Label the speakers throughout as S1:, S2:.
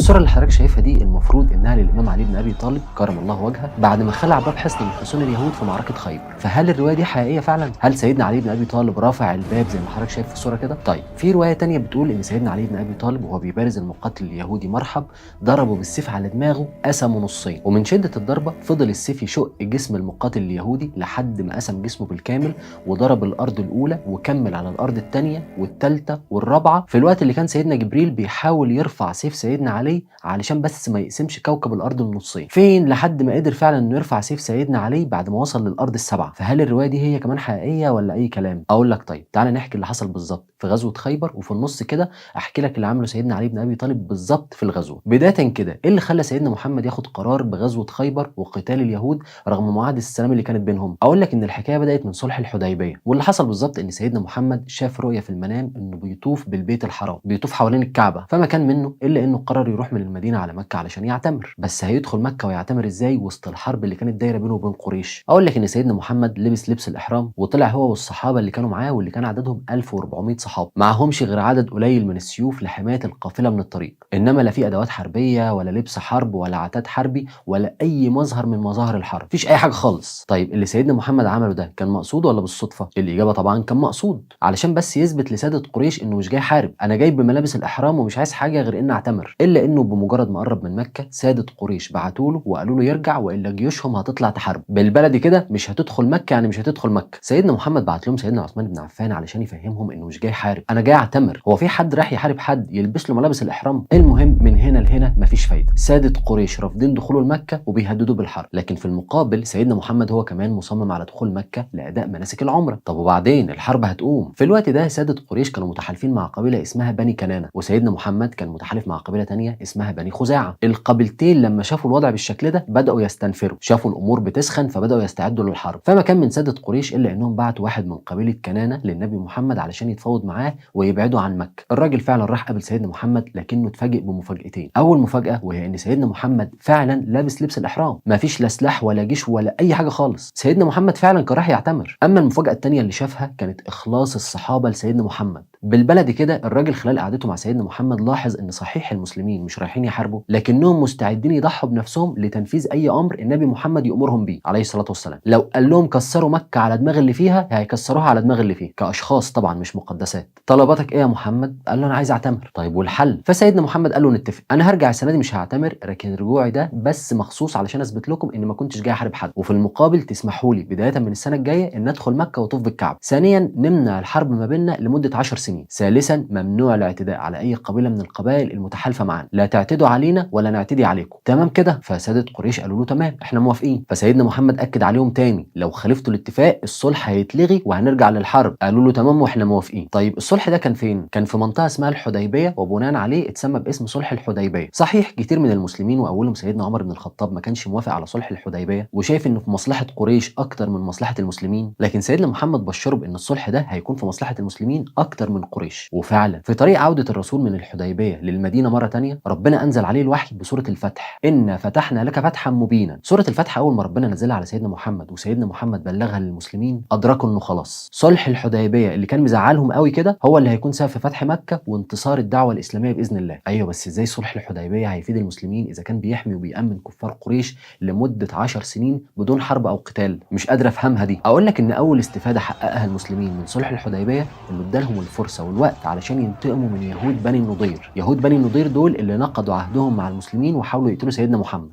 S1: الصورة اللي حضرتك شايفها دي المفروض انها للامام علي بن ابي طالب كرم الله وجهه بعد ما خلع باب حصن من حصون اليهود في معركة خيبر. فهل الرواية دي حقيقية فعلا؟ هل سيدنا علي بن ابي طالب رافع الباب زي ما حضرتك شايف في الصورة كده؟ طيب في رواية تانية بتقول ان سيدنا علي بن ابي طالب وهو بيبارز المقاتل اليهودي مرحب ضربه بالسيف على دماغه قسمه نصين، ومن شدة الضربة فضل السيف يشق جسم المقاتل اليهودي لحد ما قسم جسمه بالكامل وضرب الارض الاولى وكمل على الارض الثانية والثالثة والرابعة في الوقت اللي كان سيدنا جبريل بيحاول يرفع سيف سيدنا علي علشان بس ما يقسمش كوكب الارض النصين. فين لحد ما قدر فعلا انه يرفع سيف سيدنا علي بعد ما وصل للارض السبعة. فهل الرواية دي هي كمان حقيقية ولا اي كلام؟ اقول لك طيب تعالى نحكي اللي حصل بالظبط في غزوة خيبر، وفي النص كده احكي لك اللي عمله سيدنا علي بن ابي طالب بالظبط في الغزوة. بداية كده ايه اللي خلى سيدنا محمد ياخد قرار بغزوة خيبر وقتال اليهود رغم معاهدة السلام اللي كانت بينهم؟ اقول لك ان الحكاية بدأت من صلح الحديبية، واللي حصل بالظبط ان سيدنا محمد شاف رؤية في المنام انه بيطوف بالبيت الحرام، بيطوف حوالين الكعبة، فما كان منه الا انه قرر يروح من المدينة على مكة علشان يعتمر. بس هيدخل مكة ويعتمر ازاي وسط الحرب اللي كانت دايرة بينه وبين قريش؟ اقول لك ان سيدنا محمد لبس لبس الاحرام وطلع هو والصحابة اللي كانوا معاه، واللي كان عددهم 1400 صحابة، معهمش غير عدد قليل من السيوف لحماية القافلة من الطريق، انما لا في ادوات حربية ولا لبس حرب ولا عتاد حربي ولا اي مظهر من مظاهر الحرب، مفيش اي حاجة خالص. طيب اللي سيدنا محمد عمله ده كان مقصود ولا بالصدفة؟ الاجابة طبعا كان مقصود، علشان بس يثبت لسادة قريش انه مش جاي حارب، انا جاي بملابس الاحرام ومش عايز حاجة غير ان اعتمر. الا انه بمجرد ما قرب من مكة سادة قريش بعتوا له وقالوا له يرجع والا جيوشهم هتطلع تحارب، بالبلدي كده مش هتدخل مكة يعني مش هتدخل مكة. سيدنا محمد بعت لهم سيدنا عثمان بن عفان علشان يفهمهم انه مش جاي حارب، انا جاي اعتمر. هو في حد راح يحارب حد يلبس له ملابس الاحرام؟ المهم من هنا لهنا مفيش فايده، سادة قريش رافضين دخوله لمكة وبيهددوا بالحرب، لكن في المقابل سيدنا محمد هو كمان مصمم على دخول مكة لاداء مناسك العمرة. طب وبعدين الحرب هتقوم. في الوقت ده سادة قريش كانوا متحالفين مع قبيلة اسمها بني كنانة، وسيدنا محمد كان متحالف مع قبيلة تانية اسمها بني خزاعة. القبيلتين لما شافوا الوضع بالشكل ده بدأوا يستنفروا، شافوا الامور بتسخن فبدأوا يستعدوا للحرب. فما كان من سادة قريش الا انهم بعتوا واحد من قبيلة كنانة للنبي محمد علشان يتفاوض معاه ويبعدوا عن مكة. الراجل فعلا راح قابل سيدنا محمد، لكنه اتفاجئ بمفاجأتين. اول مفاجأة وهي ان سيدنا محمد فعلا لابس لبس الاحرام، مفيش لا سلاح ولا جيش ولا اي حاجة خالص، سيدنا محمد فعلا كان راح يعتمر. اما المفاجأة التانية اللي شافها كانت اخلاص الصحابة لسيدنا محمد. بالبلدي كده الراجل خلال قعدته مع سيدنا محمد لاحظ ان صحيح المسلمين مش رايحين يحاربوا، لكنهم مستعدين يضحوا بنفسهم لتنفيذ اي امر النبي محمد يأمرهم بيه عليه الصلاة والسلام. لو قال لهم كسروا مكة على دماغ اللي فيها هيكسروها على دماغ اللي فيها، كاشخاص طبعا مش مقدسات. طلباتك ايه يا محمد؟ قال له انا عايز اعتمر. طيب والحل؟ فسيدنا محمد قال له نتفق، انا هرجع السنه دي مش هعتمر، لكن رجوعي ده بس مخصوص علشان اثبت لكم اني ما كنتش جاي احارب حد، وفي المقابل تسمحوا لي بدايه من السنه الجايه ان ادخل مكه واطوف بالكعبه. ثانيا نمنع الحرب ما بيننا لمده 10 سنين. ثالثا ممنوع الاعتداء على اي قبيله من القبائل المتحالفه معانا، لا تعتدوا علينا ولا نعتدي عليكم. تمام كده؟ فساده قريش قالوا له تمام احنا موافقين. فسيدنا محمد اكد عليهم تاني لو خالفتوا الاتفاق الصلح هيتلغي وهنرجع للحرب. قالوا له تمام واحنا موافقين. طيب الصلح ده كان فين؟ كان في منطقه اسمها الحديبيه، وبناء عليه اتسمى باسم صلح الحديبيه. صحيح كتير من المسلمين واولهم سيدنا عمر بن الخطاب ما كانش موافق على صلح الحديبيه وشايف انه في مصلحه قريش اكتر من مصلحه المسلمين، لكن سيدنا محمد بشره بان الصلح ده هيكون في مصلحه المسلمين اكتر من قريش. وفعلا في طريق عوده الرسول من الحديبيه للمدينه مره ثانيه ربنا انزل عليه الوحي بسوره الفتح، انا فتحنا لك فتحا مبينا. سوره الفتح اول ما ربنا نزلها على سيدنا محمد وسيدنا محمد بلغها للمسلمين ادركوا انه خلاص صلح الحديبيه اللي كان مزعلهم قوي كده هو اللي هيكون سبب في فتح مكه وانتصار الدعوه الاسلاميه باذن الله. ايوه بس ازاي صلح الحديبيه هيفيد المسلمين اذا كان بيحمي وبيامن كفار قريش لمده 10 سنين بدون حرب او قتال؟ مش قادر افهمها دي. اقول لك ان اول استفاده حققها المسلمين من صلح الحديبيه انه ادالهم الفرصه والوقت علشان ينتقموا من يهود بني النضير. يهود بني النضير دول اللي نقضوا عهدهم مع المسلمين وحاولوا يقتلوا سيدنا محمد.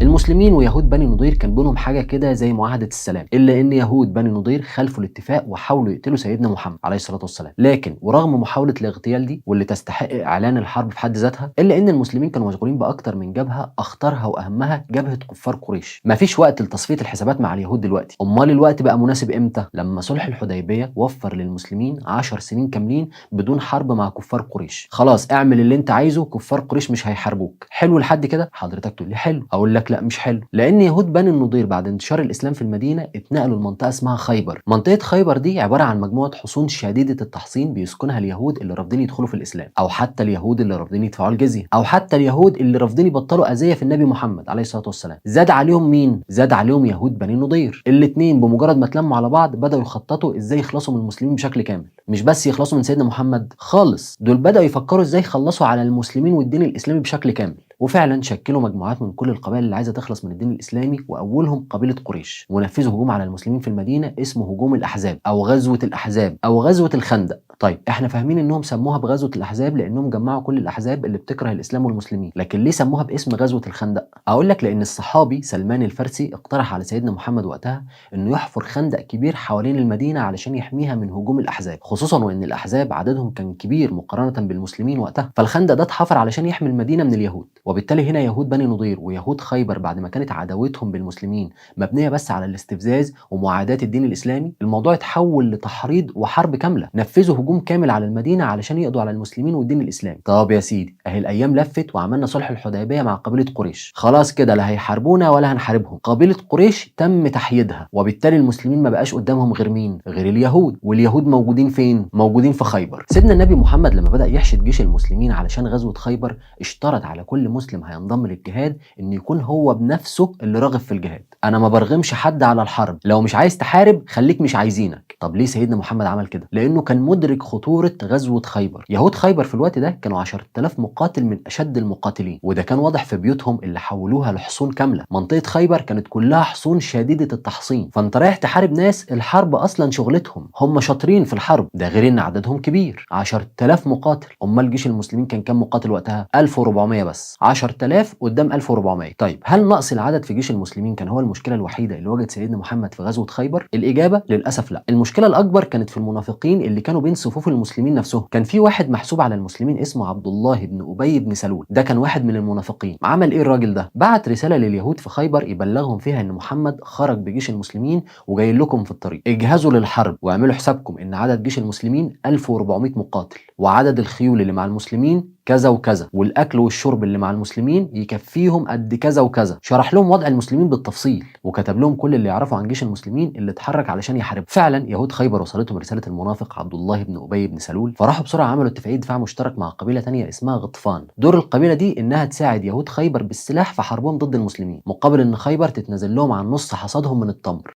S1: المسلمين ويهود بني نضير كان بينهم حاجه كده زي معاهده السلام، الا ان يهود بني نضير خالفوا الاتفاق وحاولوا يقتلوا سيدنا محمد عليه الصلاه والسلام. لكن ورغم محاوله الاغتيال دي واللي تستحق اعلان الحرب في حد ذاتها، الا ان المسلمين كانوا مشغولين باكتر من جبهه، اخطرها واهمها جبهه كفار قريش. مفيش وقت لتصفيه الحسابات مع اليهود دلوقتي. امال الوقت بقى مناسب امتى؟ لما صلح الحديبيه وفر للمسلمين 10 سنين كاملين بدون حرب مع كفار قريش. خلاص اعمل اللي انت عايزه، كفار قريش مش هيحاربوك. حلو لحد كده؟ حضرتك تقول لي حلو. اقول لك لك لا مش حلو، لان يهود بني النضير بعد انتشار الاسلام في المدينه اتنقلوا لمنطقه اسمها خيبر. منطقه خيبر دي عباره عن مجموعه حصون شديده التحصين بيسكنها اليهود اللي رافضين يدخلوا في الاسلام، او حتى اليهود اللي رافضين يدفعوا الجزيه، او حتى اليهود اللي رافضين يبطلوا اذيه في النبي محمد عليه الصلاه والسلام. زاد عليهم مين؟ زاد عليهم يهود بني النضير. الاثنين بمجرد ما اتلموا على بعض بداوا يخططوا ازاي يخلصوا من المسلمين بشكل كامل، مش بس يخلصوا من سيدنا محمد خالص، دول بداوا يفكروا ازاي يخلصوا على المسلمين والدين الاسلامي بشكل كامل. وفعلا شكلوا مجموعات من كل القبائل اللي عايزه تخلص من الدين الاسلامي، واولهم قبيله قريش، ونفذوا هجوم على المسلمين في المدينه اسمه هجوم الاحزاب او غزوه الاحزاب او غزوه الخندق. طيب احنا فاهمين انهم سموها بغزوه الاحزاب لانهم جمعوا كل الاحزاب اللي بتكره الاسلام والمسلمين، لكن ليه سموها باسم غزوه الخندق؟ اقول لك لان الصحابي سلمان الفارسي اقترح على سيدنا محمد وقتها انه يحفر خندق كبير حوالين المدينه علشان يحميها من هجوم الاحزاب، خصوصا وان الاحزاب عددهم كان كبير مقارنه بالمسلمين وقتها، فالخندق ده اتحفر علشان يحمي المدينه من اليهود. وبالتالي هنا يهود بني نضير ويهود خيبر بعد ما كانت عداوتهم بالمسلمين مبنيه بس على الاستفزاز ومعاداه الدين الاسلامي، الموضوع اتحول لتحريض وحرب كامله، نفذوا هجوم كامل على المدينه علشان يقضوا على المسلمين والدين الاسلامي. طب يا سيدي اهي الايام لفت وعملنا صلح الحديبيه مع قبيله قريش، خلاص كده لا هيحاربونا ولا هنحاربهم. قبيله قريش تم تحييدها، وبالتالي المسلمين ما بقاش قدامهم غير مين؟ غير اليهود. واليهود موجودين فين؟ موجودين في خيبر. سيدنا النبي محمد لما بدا يحشد جيش المسلمين علشان غزوه خيبر اشترط على كل مسلم هينضم للجهاد ان يكون هو بنفسه اللي راغب في الجهاد. انا ما برغمش حد على الحرب، لو مش عايز تحارب خليك مش عايزينك. طب ليه سيدنا محمد عمل كده؟ لانه كان مدرك خطوره غزوه خيبر. يهود خيبر في الوقت ده كانوا 10,000 مقاتل من اشد المقاتلين، وده كان واضح في بيوتهم اللي حولوها لحصون كامله. منطقه خيبر كانت كلها حصون شديده التحصين، فانت رايح تحارب ناس الحرب اصلا شغلتهم، هم شاطرين في الحرب، ده غير ان عددهم كبير 10,000 مقاتل. امال جيش المسلمين كان كام مقاتل وقتها؟ 1400 بس، 10,000 قدام 1400. طيب هل نقص العدد في جيش المسلمين كان هو المشكله الوحيده اللي واجهت سيدنا محمد في غزوه خيبر؟ الاجابه للاسف لا. المشكله الاكبر كانت في المنافقين اللي كانوا بين صفوف المسلمين نفسهم. كان في واحد محسوب على المسلمين اسمه عبد الله بن ابي بن سلول، ده كان واحد من المنافقين. عمل ايه الراجل ده؟ بعت رساله لليهود في خيبر يبلغهم فيها ان محمد خرج بجيش المسلمين وجاي لكم في الطريق، اجهزوا للحرب واعملوا حسابكم ان عدد جيش المسلمين 1400 مقاتل، وعدد الخيول اللي مع المسلمين كذا وكذا، والاكل والشرب اللي مع المسلمين يكفيهم قد كذا وكذا. شرح لهم وضع المسلمين بالتفصيل، وكتب لهم كل اللي يعرفوا عن جيش المسلمين اللي اتحرك علشان يحارب. فعلا يهود خيبر وصلتهم رساله المنافق عبد الله بن ابي بن سلول، فراحوا بسرعه عملوا اتفاقيه دفاع مشترك مع قبيله ثانيه اسمها غطفان. دور القبيله دي انها تساعد يهود خيبر بالسلاح في حربهم ضد المسلمين، مقابل ان خيبر تتنازل لهم عن نص حصادهم من التمر.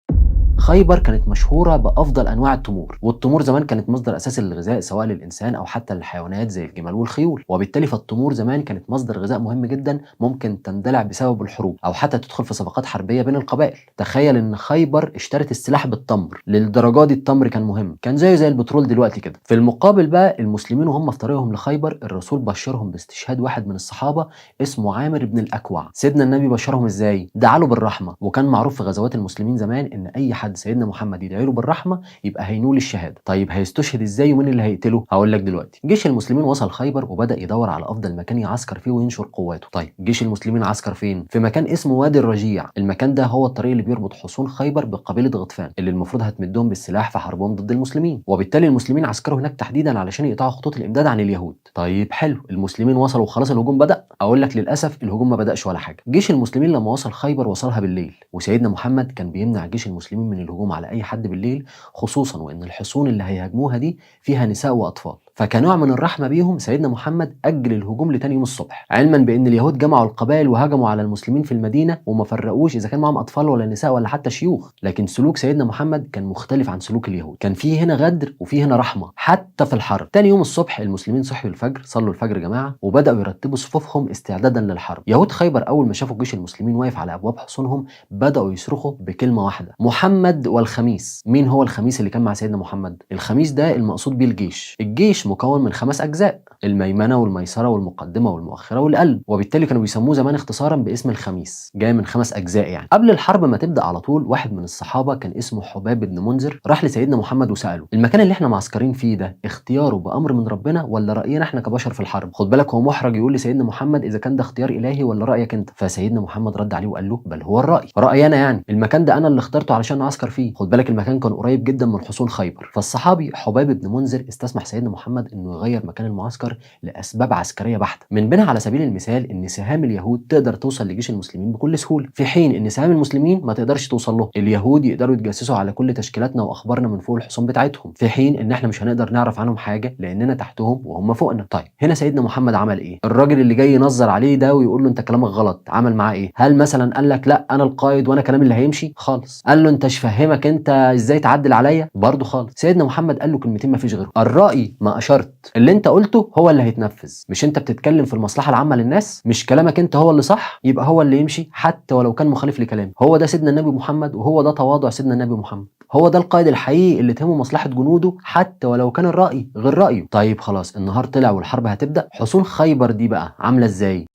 S1: خيبر كانت مشهورة بأفضل أنواع التمور، والتمور زمان كانت مصدر أساسي للغذاء سواء للإنسان أو حتى للحيوانات زي الجمال والخيول، وبالتالي فالتمور زمان كانت مصدر غذاء مهم جدا ممكن تندلع بسبب الحروب أو حتى تدخل في صفقات حربية بين القبائل. تخيل إن خيبر اشترت السلاح بالتمر، للدرجة دي التمر كان مهم، كان زيه زي البترول دلوقتي كده. في المقابل بقى المسلمين وهم في طريقهم لخيبر الرسول بشرهم باستشهاد واحد من الصحابة اسمه عامر بن الأكوع. سيدنا النبي بشرهم إزاي؟ دعا له بالرحمة، وكان معروف في غزوات المسلمين زمان إن أي حد سيدنا محمد يدعي له بالرحمه يبقى هينول الشهاده. طيب هيستشهد ازاي ومين اللي هيقتله؟ هقول لك دلوقتي. جيش المسلمين وصل خيبر وبدا يدور على افضل مكان يعسكر فيه وينشر قواته. طيب جيش المسلمين عسكر فين؟ في مكان اسمه وادي الرجيع. المكان ده هو الطريق اللي بيربط حصون خيبر بقبيله غطفان اللي المفروض هتمدهم بالسلاح في حربهم ضد المسلمين، وبالتالي المسلمين عسكروا هناك تحديدا علشان يقطعوا خطوط الامداد عن اليهود. طيب حلو، المسلمين وصلوا وخلاص الهجوم بدا. اقول لك للاسف الهجوم ما بداش ولا حاجه. جيش المسلمين لما وصل خيبر وصلها بالليل، وسيدنا محمد كان بيمنع جيش المسلمين من الهجوم على اي حد بالليل، خصوصا وان الحصون اللي هيهاجموها دي فيها نساء واطفال. فكنوع من الرحمه بيهم سيدنا محمد اجل الهجوم لتاني يوم الصبح، علما بان اليهود جمعوا القبائل وهجموا على المسلمين في المدينه وما فرقوش اذا كان معاهم اطفال ولا نساء ولا حتى شيوخ. لكن سلوك سيدنا محمد كان مختلف عن سلوك اليهود، كان فيه هنا غدر وفيه هنا رحمه حتى في الحرب. تاني يوم الصبح المسلمين صحوا الفجر، صلوا الفجر جماعه وبداوا يرتبوا صفوفهم استعدادا للحرب. يهود خيبر اول ما شافوا جيش المسلمين واقف على ابواب حصونهم بداوا يصرخوا بكلمه واحده: محمد والخميس. مين هو الخميس اللي كان مع سيدنا محمد؟ الخميس ده المقصود بيه الجيش. الجيش مكون من 5 أجزاء: الميمنه والميسره والمقدمه والمؤخره والقلب، وبالتالي كانوا بيسموه زمان اختصارا باسم الخميس، جاي من 5 أجزاء يعني. قبل الحرب ما تبدا على طول واحد من الصحابه كان اسمه حباب بن منذر راح لسيدنا محمد وساله: المكان اللي احنا معسكرين فيه ده اختياره بامر من ربنا ولا راينا احنا كبشر في الحرب؟ خد بالك هو محرج يقول لسيدنا محمد اذا كان ده اختيار الهي ولا رايك انت. فسيدنا محمد رد عليه وقال له: بل هو رايي انا، يعني المكان ده انا اللي اخترته علشان اعسكر فيه. خد بالك المكان كان قريب جدا من حصون خيبر. فالصحابي حباب بن منذر استسمح سيدنا محمد محمد انه يغير مكان المعسكر لاسباب عسكريه بحته، من بينها على سبيل المثال ان سهام اليهود تقدر توصل لجيش المسلمين بكل سهوله، في حين ان سهام المسلمين ما تقدرش توصل له. اليهود يقدروا يتجسسوا على كل تشكيلاتنا واخبارنا من فوق الحصون بتاعتهم، في حين ان احنا مش هنقدر نعرف عنهم حاجه لاننا تحتهم وهم فوقنا. طيب هنا سيدنا محمد عمل ايه؟ الراجل اللي جاي ينظر عليه ده ويقول له انت كلامك غلط عمل معاه ايه؟ هل مثلا قال لك لا انا القائد وانا كلامي اللي هيمشي؟ خالص. قال له انت مش فاهمك انت ازاي تعدل عليا؟ برضه خالص. سيدنا محمد قال له كلمتين ما فيش غيرهم: الراي ما اشرت، اللي انت قلته هو اللي هيتنفذ. مش انت بتتكلم في المصلحه العامه للناس؟ مش كلامك انت هو اللي صح؟ يبقى هو اللي يمشي حتى ولو كان مخالف لكلامي. هو ده سيدنا النبي محمد، وهو ده تواضع سيدنا النبي محمد. هو ده القائد الحقيقي اللي تهمه مصلحه جنوده حتى ولو كان الراي غير رايه. طيب خلاص، النهار طلع والحرب هتبدا. حصون خيبر دي بقى عامله ازاي؟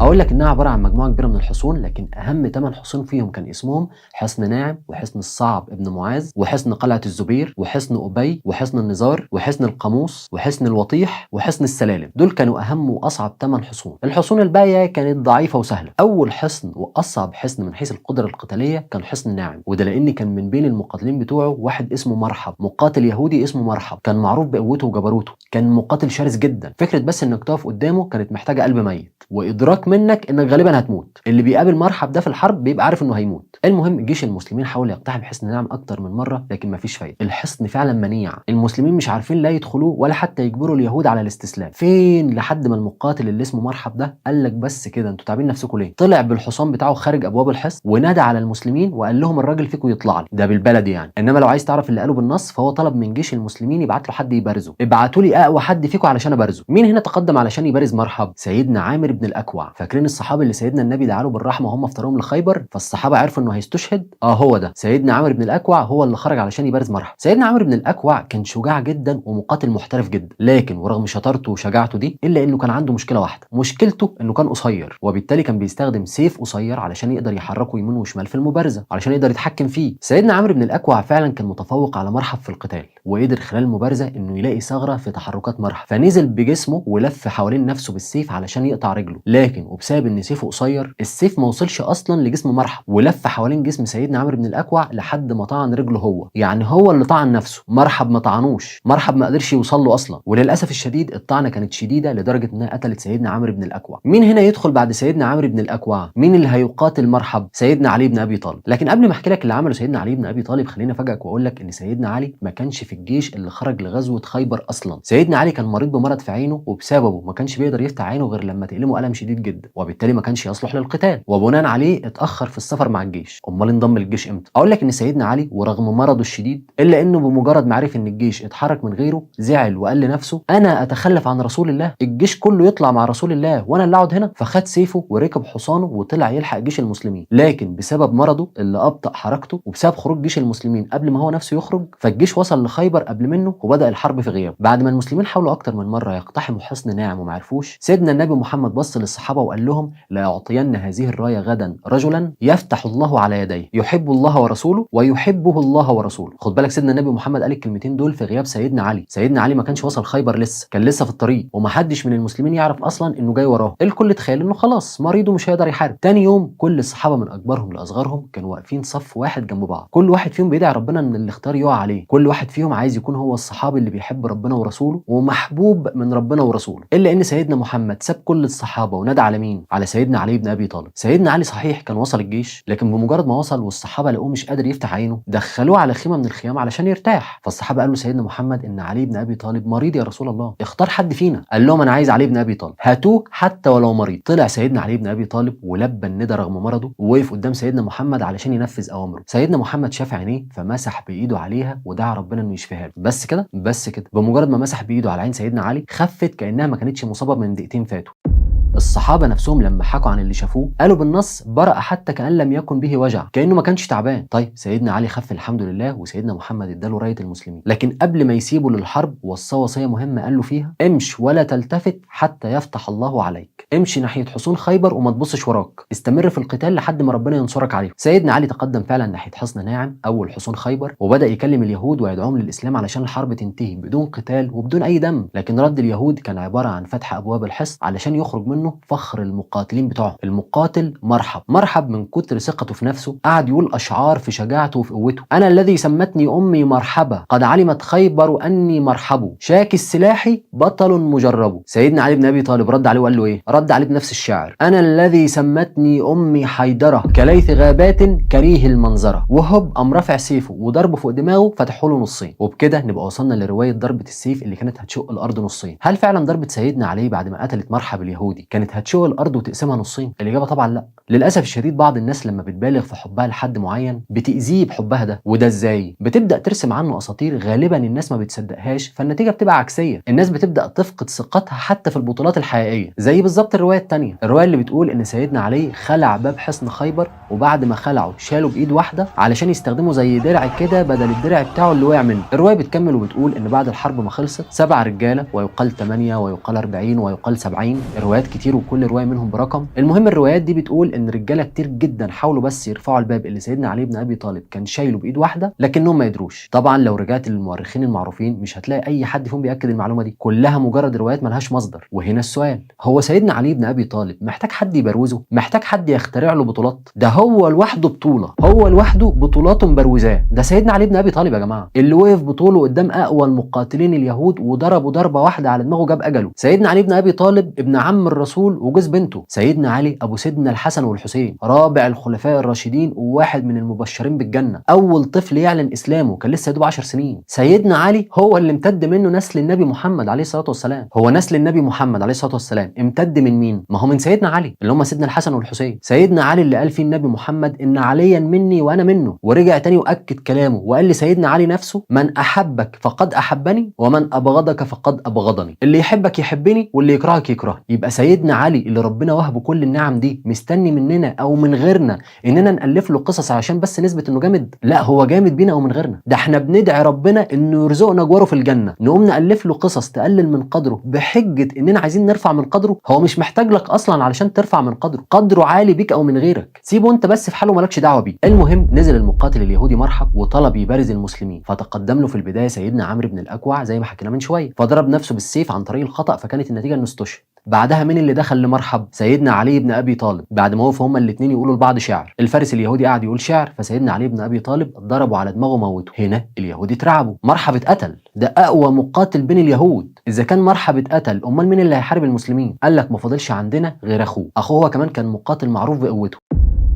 S1: اقول لك انها عباره عن مجموعه كبيره من الحصون، لكن اهم 8 حصون فيهم كان اسمهم حصن ناعم، وحصن الصعب ابن معاذ، وحصن قلعه الزبير، وحصن ابي، وحصن النزار، وحصن القاموس، وحصن الوطيح، وحصن السلالم. دول كانوا اهم واصعب 8 حصون. الحصون الباقيه كانت ضعيفه وسهله. اول حصن واصعب حصن من حيث القدره القتاليه كان حصن ناعم، وده لان كان من بين المقاتلين بتوعه واحد اسمه مرحب، مقاتل يهودي اسمه مرحب، كان معروف بقوته وجبروته، كان مقاتل شرس جدا. فكره بس انك تقف قدامه كانت محتاجه قلب ميت وادراك منك انك غالبا هتموت. اللي بيقابل مرحب ده في الحرب بيبقى عارف انه هيموت. المهم جيش المسلمين حاول يقتحم حصن ناعم اكتر من مره، لكن مفيش فايده. الحصن فعلا منيع، المسلمين مش عارفين لا يدخلوه ولا حتى يجبروا اليهود على الاستسلام. فين لحد ما المقاتل اللي اسمه مرحب ده قال لك بس كده انتوا تعبين نفسكم ليه؟ طلع بالحصان بتاعه خارج ابواب الحصن ونادى على المسلمين وقال لهم الراجل فيكم يطلع لي، ده بالبلدي يعني. انما لو عايز تعرف اللي قاله بالنص فهو طلب من جيش المسلمين يبعت له حد يبارزه. ابعتوا لي اقوى حد فيكم علشان ابارزه. مين هنا تقدم علشان يبارز مرحب؟ سيدنا عامر بن الاكوع. فاكرين الصحابي اللي سيدنا النبي دعا له بالرحمه وهم افترهم لخيبر فالصحابه عرفوا انه هيستشهد؟ هو ده سيدنا عامر بن الاكوع، هو اللي خرج علشان يبارز مرحب. سيدنا عامر بن الاكوع كان شجاع جدا ومقاتل محترف جدا، لكن ورغم شطارته وشجاعته دي الا انه كان عنده مشكله واحده. مشكلته انه كان قصير، وبالتالي كان بيستخدم سيف قصير علشان يقدر يحركه يمين وشمال في المبارزه، علشان يقدر يتحكم فيه. سيدنا عامر بن الاكوع فعلا كان متفوق على مرحب في القتال، وقدر خلال المبارزه انه يلاقي ثغره في تحركات مرحب، فنزل بجسمه ولف حوالين نفسه بالسيف علشان يقطع رجله، لكن وبسبب ان سيفه قصير السيف ما وصلش اصلا لجسم مرحب، ولف حوالين جسم سيدنا عامر بن الاكوع لحد ما طعن رجله هو. يعني هو اللي طعن نفسه، مرحب ما طعنوش، مرحب ما قدرش يوصل له اصلا. وللاسف الشديد الطعنه كانت شديده لدرجه انها قتلت سيدنا عامر بن الاكوع. مين هنا يدخل بعد سيدنا عامر بن الاكوع؟ مين اللي هيقاتل مرحب؟ سيدنا علي بن ابي طالب. لكن قبل ما احكي لك اللي عمله سيدنا علي بن ابي طالب خليني افاجئك واقول لك ان سيدنا علي ما كانش في الجيش اللي خرج لغزوه خيبر اصلا. سيدنا علي كان مريض بمرض في عينه، وبسببه ما كانش بيقدر يفتح عينه غير لما تألمه ألم شديد جدا، وبالتالي ما كانش يصلح للقتال، وبناء عليه اتأخر في السفر مع الجيش. امال انضم للجيش امتى؟ اقول لك ان سيدنا علي ورغم مرضه الشديد الا انه بمجرد ما عرف ان الجيش اتحرك من غيره زعل وقال لنفسه انا اتخلف عن رسول الله، الجيش كله يطلع مع رسول الله وانا اللي اقعد هنا. فخد سيفه وركب حصانه وطلع يلحق جيش المسلمين، لكن بسبب مرضه اللي ابطأ حركته وبسبب خروج جيش المسلمين قبل ما هو نفسه يخرج، فالجيش وصل لخيبر قبل منه وبدأ الحرب في غيابه. بعد ما المسلمين حاولوا اكتر من مره يقتحموا حصن ناعم وما عرفوش، سيدنا النبي محمد بص للصحابه وقال لهم لا اعطين هذه الرايه غدا رجلا يفتح الله على يديه يحب الله ورسوله ويحبه الله ورسوله. خد بالك سيدنا النبي محمد قال الكلمتين دول في غياب سيدنا علي. سيدنا علي ما كانش وصل خيبر لسه، كان لسه في الطريق، ومحدش من المسلمين يعرف اصلا انه جاي وراه. الكل تخيل انه خلاص مريض ومش هيقدر يحارب. تاني يوم كل الصحابه من اكبرهم لاصغرهم كانوا واقفين صف واحد جنب بعض، كل واحد فيهم بيدعي ربنا ان الاختيار يقع عليه، كل واحد فيهم عايز يكون هو الصحابي اللي بيحب ربنا ورسوله ومحبوب من ربنا ورسوله. الا ان سيدنا محمد ساب كل الصحابه ونادى على مين؟ على سيدنا علي بن ابي طالب. سيدنا علي صحيح كان وصل الجيش، لكن بمجرد ما وصل والصحابه لقوه مش قادر يفتح عينه دخلوه على خيمه من الخيام علشان يرتاح. فالصحابه قالوا سيدنا محمد ان علي بن ابي طالب مريض يا رسول الله، اختار حد فينا. قال لهم انا عايز علي بن ابي طالب، هاتوه حتى ولو مريض. طلع سيدنا علي بن ابي طالب ولبى الندى رغم مرضه ووقف قدام سيدنا محمد علشان ينفذ اوامره. سيدنا محمد شاف عينيه فمسح بايده عليها ودعا ربنا انه يشفيها له. بس كده بس كده، بمجرد ما مسح بايده على عين سيدنا علي خفت كانها ما كانتش مصابه من دقيقتين فاتوا. الصحابه نفسهم لما حكوا عن اللي شافوه قالوا بالنص برأ حتى كأن لم يكن به وجع، كأنه ما كانش تعبان. طيب سيدنا علي خف الحمد لله، وسيدنا محمد اداله رايه المسلمين، لكن قبل ما يسيبه للحرب وصاه وصيه مهمه قال له فيها امش ولا تلتفت حتى يفتح الله عليك، امشي ناحيه حصون خيبر وما تبصش وراك، استمر في القتال لحد ما ربنا ينصرك عليه. سيدنا علي تقدم فعلا ناحيه حصن ناعم اول حصون خيبر، وبدأ يكلم اليهود ويدعوهم للاسلام علشان الحرب تنتهي بدون قتال وبدون اي دم. لكن رد اليهود كان عباره عن فتح ابواب الحصن علشان يخرج منه يكونوا فخر المقاتلين بتوعهم. المقاتل مرحب مرحب من كتر ثقته في نفسه قعد يقول اشعار في شجاعته وفي قوته. انا الذي سمتني امي مرحبا، قد علمت خيبر اني مرحب، شاكي السلاح بطل مجرب. سيدنا علي بن ابي طالب رد عليه وقال له ايه؟ رد عليه بنفس الشعر: انا الذي سمتني امي حيدره، كليث غابات كريه المنظره. وهب قام رافع سيفه وضربه فوق دماغه فتحوا له نصين. وبكده نبقى وصلنا لروايه ضربه السيف اللي كانت هتشق الارض نصين. هل فعلا ضربه سيدنا علي بعد ما قتلت مرحب اليهودي كانت هتشق الارض وتقسمها نصين؟ الاجابه طبعا لا. للاسف الشديد بعض الناس لما بتبالغ في حبها لحد معين بتاذيه بحبها ده. وده ازاي؟ بتبدا ترسم عنه اساطير غالبا الناس ما بتصدقهاش، فالنتيجه بتبقى عكسيه. الناس بتبدا تفقد ثقتها حتى في البطولات الحقيقيه، زي بالظبط الروايه الثانيه، الروايه اللي بتقول ان سيدنا علي خلع باب حصن خيبر، وبعد ما خلعه شاله بايد واحده علشان يستخدمه زي درع كده بدل الدرع بتاعه اللي وقع منه. الروايه بتكمل وبتقول ان بعد الحرب ما خلصت 7 رجاله، ويقال 8 ويقال 40 ويقال 70، الروايات كتير وكل روايه منهم برقم. المهم الروايات دي بتقول ان رجاله كتير جدا حاولوا بس يرفعوا الباب اللي سيدنا علي بن ابي طالب كان شايله بايد واحده، لكنهم ما قدروش. طبعا لو رجعت للمؤرخين المعروفين مش هتلاقي اي حد فيهم بياكد المعلومه دي، كلها مجرد روايات ملهاش مصدر. وهنا السؤال: هو سيدنا علي بن ابي طالب محتاج حد يبروزه؟ محتاج حد يخترع له بطولات؟ ده هو لوحده بطوله، هو لوحده بطولاته مبروزاه. ده سيدنا علي بن ابي طالب يا جماعه اللي وقف بطوله قدام اقوى المقاتلين اليهود وضربوا ضربه واحده على دماغه جاب اجله. سيدنا علي بن ابي طالب ابن عم الرسول وجوز بنته. سيدنا علي ابو سيدنا الحسن والحسين، رابع الخلفاء الراشدين وواحد من المبشرين بالجنه، اول طفل يعلن اسلامه كان لسه يدوب 10 سنين. سيدنا علي هو اللي امتد منه نسل النبي محمد عليه الصلاه والسلام. هو نسل النبي محمد عليه الصلاه والسلام امتد من مين؟ ما هو من سيدنا علي اللي هم سيدنا الحسن والحسين. سيدنا علي اللي قال فيه النبي محمد ان عليا مني وانا منه، ورجع تاني واكد كلامه وقال لسيدنا علي نفسه: من احبك فقد احبني ومن ابغضك فقد ابغضني. اللي يحبك يحبني واللي يكرهك يكرهني. يبقى سيدنا علي اللي ربنا وهبه كل النعم دي مستني مننا او من غيرنا اننا نالف له قصص عشان بس نثبت انه جامد؟ لا، هو جامد بينا او من غيرنا. ده احنا بندعي ربنا انه يرزقنا جواره في الجنه، نقوم نالف له قصص تقلل من قدره بحجه اننا عايزين نرفع من قدره. هو مش محتاج لك اصلا علشان ترفع من قدره، قدره عالي بيك او من غيرك، سيبه انت بس في حاله مالكش دعوه بيه. المهم نزل المقاتل اليهودي مرحب وطلب يبارز المسلمين، فتقدم له في البدايه سيدنا عمرو بن الاكوع زي ما حكينا من شويه، فضرب نفسه بالسيف عن طريق الخطا، فكانت النتيجه انه استشهد. بعدها مين اللي دخل لمرحب؟ سيدنا علي بن ابي طالب. بعد ما وقفوا هما الاثنين يقولوا لبعض شعر، الفارس اليهودي قاعد يقول شعر، فسيدنا علي بن ابي طالب ضربوا على دماغه موته. هنا اليهودي اترعبوا، مرحب اتقتل، ده اقوى مقاتل بين اليهود. اذا كان مرحب اتقتل امال مين اللي هيحارب المسلمين؟ قال لك ما فاضلش عندنا غير اخوه. اخوه هو كمان كان مقاتل معروف بقوته.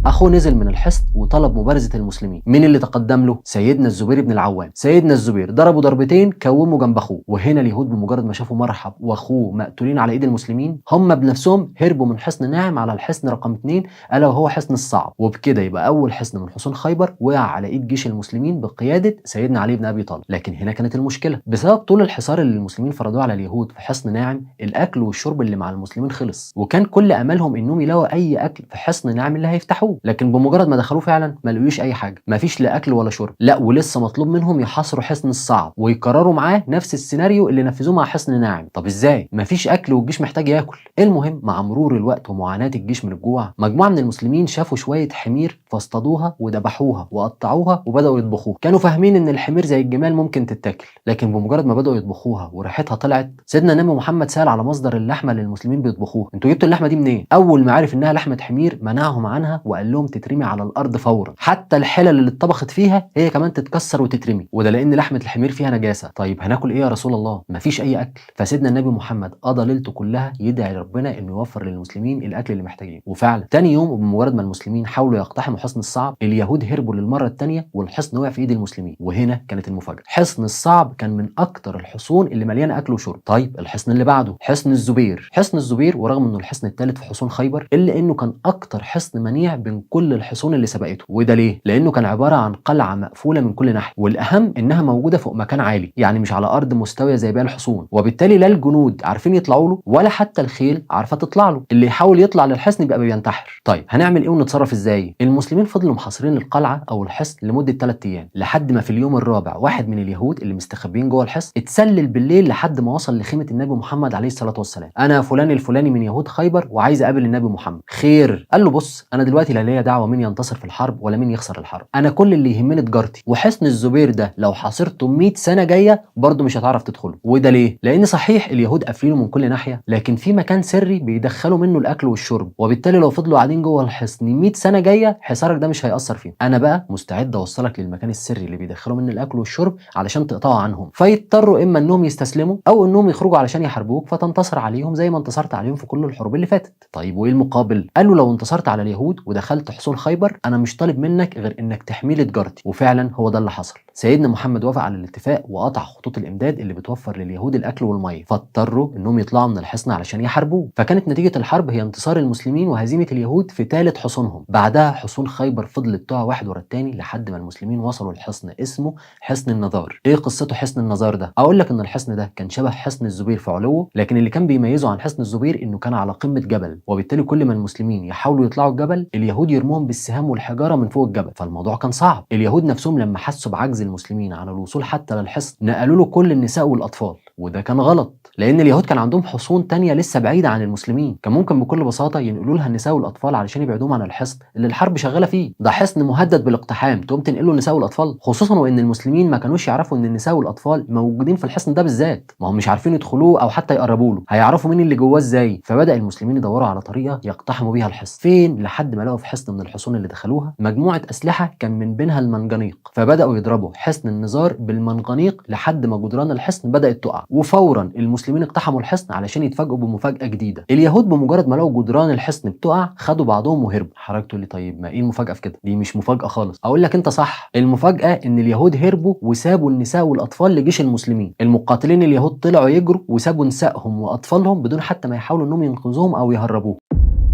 S1: اخوه نزل من الحصن وطلب مبارزه المسلمين. مين اللي تقدم له؟ سيدنا الزبير بن العوام. سيدنا الزبير ضربوا ضربتين كوموا جنب اخوه. وهنا اليهود بمجرد ما شافوا مرحب واخوه مقتولين على ايد المسلمين هم بنفسهم هربوا من حصن ناعم على الحصن رقم 2 الا وهو حصن الصعب. وبكده يبقى اول حصن من حصون خيبر وقع على ايد جيش المسلمين بقياده سيدنا علي بن ابي طالب. لكن هنا كانت المشكله، بسبب طول الحصار اللي المسلمين فرضوه على اليهود في حصن ناعم، الاكل والشرب اللي مع المسلمين خلص، وكان كل املهم انهم يلاقوا اي اكل في حصن ناعم اللي هيفتحوه. لكن بمجرد ما دخلوه فعلا ما لقوش اي حاجه، ما فيش لا اكل ولا شرب، لا ولسه مطلوب منهم يحاصروا حصن الصعب ويكرروا معاه نفس السيناريو اللي نفذوه مع حصن ناعم. طب ازاي؟ ما فيش اكل والجيش محتاج ياكل. المهم مع مرور الوقت ومعاناه الجيش من الجوع، مجموعه من المسلمين شافوا شويه حمير فاصطادوها وذبحوها وقطعوها وبداوا يطبخوها. كانوا فاهمين ان الحمير زي الجمال ممكن تتاكل، لكن بمجرد ما بداوا يطبخوها وريحتها طلعت، سيدنا النبي محمد سال على مصدر اللحمه اللي المسلمين بيطبخوها: انتوا جبتوا اللحمه دي منين؟ اول ما عرف انها لحمه حمير منعهم عنها وقال لهم تترمي على الارض فورا، حتى الحلل اللي اتطبخت فيها هي كمان تتكسر وتترمي، وده لان لحمه الحمير فيها نجاسه. طيب هناكل ايه يا رسول الله؟ مفيش اي اكل. فسيدنا النبي محمد قضى ليلته كلها يدعي ربنا انه يوفر للمسلمين الاكل اللي محتاجينه. وفعلا تاني يوم وبمجرد ما المسلمين حاولوا يقتحموا حصن الصعب، اليهود هربوا للمره الثانيه والحصن وقع في ايد المسلمين. وهنا كانت المفاجاه، حصن الصعب كان من اكتر الحصون اللي مليانه اكل وشرب. طيب الحصن اللي بعده حصن الزبير. حصن الزبير ورغم انه الحصن الثالث في حصون خيبر الا انه كان اكتر حصن منيع بين كل الحصون اللي سبقته. وده ليه؟ لانه كان عباره عن قلعه مقفوله من كل ناحيه، والاهم انها موجوده فوق مكان عالي، يعني مش على ارض مستويه زي باقي الحصون، وبالتالي لا الجنود عارفين يطلعوا له ولا حتى الخيل عارفه تطلع له. اللي يحاول يطلع للحصن يبقى بينتحر. طيب هنعمل ايه ونتصرف ازاي؟ المسلمين فضلوا محاصرين القلعه او الحصن لمده 3 ايام، لحد ما في اليوم الرابع واحد من اليهود اللي مستخبيين جوه الحصن اتسلل بالليل لحد ما وصل لخيمه النبي محمد عليه الصلاه والسلام. انا فلان الفلاني من يهود خيبر وعايز اقابل النبي محمد. خير؟ قال له بص انا دلوقتي لا ليا دعوه مين ينتصر في الحرب ولا مين يخسر الحرب، انا كل اللي يهمني تجارتي، وحصن الزبير ده لو حاصرته 100 سنه جايه برضه مش هتعرف تدخله. وده ليه؟ لان صحيح اليهود قافلينه من كل ناحيه، لكن في مكان سري بيدخلوا منه الاكل والشرب، وبالتالي لو فضلوا قاعدين جوه الحصن 100 سنه جايه حصارك ده مش هيأثر فيهم. انا بقى مستعد اوصلك للمكان السري اللي بيدخلوا منه الاكل والشرب علشان تقطعوا عنهم، فيضطروا اما انهم يستسلموا او انهم يخرجوا علشان يحاربوك فتنتصر عليهم زي ما انتصرت عليهم في كل الحروب اللي فاتت. طيب وايه المقابل؟ قالوا لو انتصرت على اليهود ودخلت حصون خيبر انا مش طالب منك غير انك تحمي لي تجارتي. وفعلا هو ده اللي حصل. سيدنا محمد وافق على الاتفاق وقطع خطوط الامداد اللي بتوفر لليهود الاكل والميه، فاضطروا انهم يطلعوا من الحصن علشان يحاربوه. فكانت نتيجه الحرب هي انتصار المسلمين وهزيمه اليهود في ثالث حصونهم. بعدها حصون خيبر فضلت تقع واحد ورا الثاني لحد ما المسلمين وصلوا لحصن اسمه حصن النظار. ايه قصته حصن النظار ده؟ اقول لك ان الحصن ده كان شبه حصن الزبير في علوه، لكن اللي كان بيميزه عن حصن الزبير انه كان على قمه جبل، وبالتالي كل ما المسلمين يحاولوا يطلعوا الجبل اليهود يرموهم بالسهام والحجاره من فوق الجبل، فالموضوع كان صعب. اليهود نفسهم لما حسوا بعجز المسلمين عن الوصول حتى للحصن نقلوا له كل النساء والاطفال، وده كان غلط لان اليهود كان عندهم حصون تانية لسه بعيده عن المسلمين، كان ممكن بكل بساطه ينقلوا لها النساء والاطفال علشان يبعدوهم عن الحصن اللي الحرب شغاله فيه. ده حصن مهدد بالاقتحام تقوم تنقلوا النساء والاطفال، خصوصا وان المسلمين ما كانوش يعرفوا ان النساء والاطفال موجودين في الحصن ده بالذات، ما هم مش عارفين يدخلوه او حتى يقربوا له، هيعرفوا مين اللي جواه ازاي؟ فبدا المسلمين يدوروا على طريقه يقتحموا بيها الحصن. فين؟ لحد ما لقوا في حصن من الحصون اللي دخلوها مجموعه اسلحه كان من بينها المنجنيق، فبداوا يضربوا حصن النزار بالمنجنيق لحد ما جدران الحصن بدات تقع. وفورا المسلمين اقتحموا الحصن علشان يتفاجئوا بمفاجاه جديده. اليهود بمجرد ما لقوا جدران الحصن بتقع خدوا بعضهم وهربوا. حضرتك تقول لي طيب ما ايه المفاجاه في كده؟ دي مش مفاجاه خالص. اقول لك انت صح، المفاجاه ان اليهود هربوا وسابوا النساء والاطفال لجيش المسلمين. المقاتلين اليهود طلعوا يجروا وسابوا نسائهم واطفالهم بدون حتى ما يحاولوا انهم ينقذوهم او يهربوهم.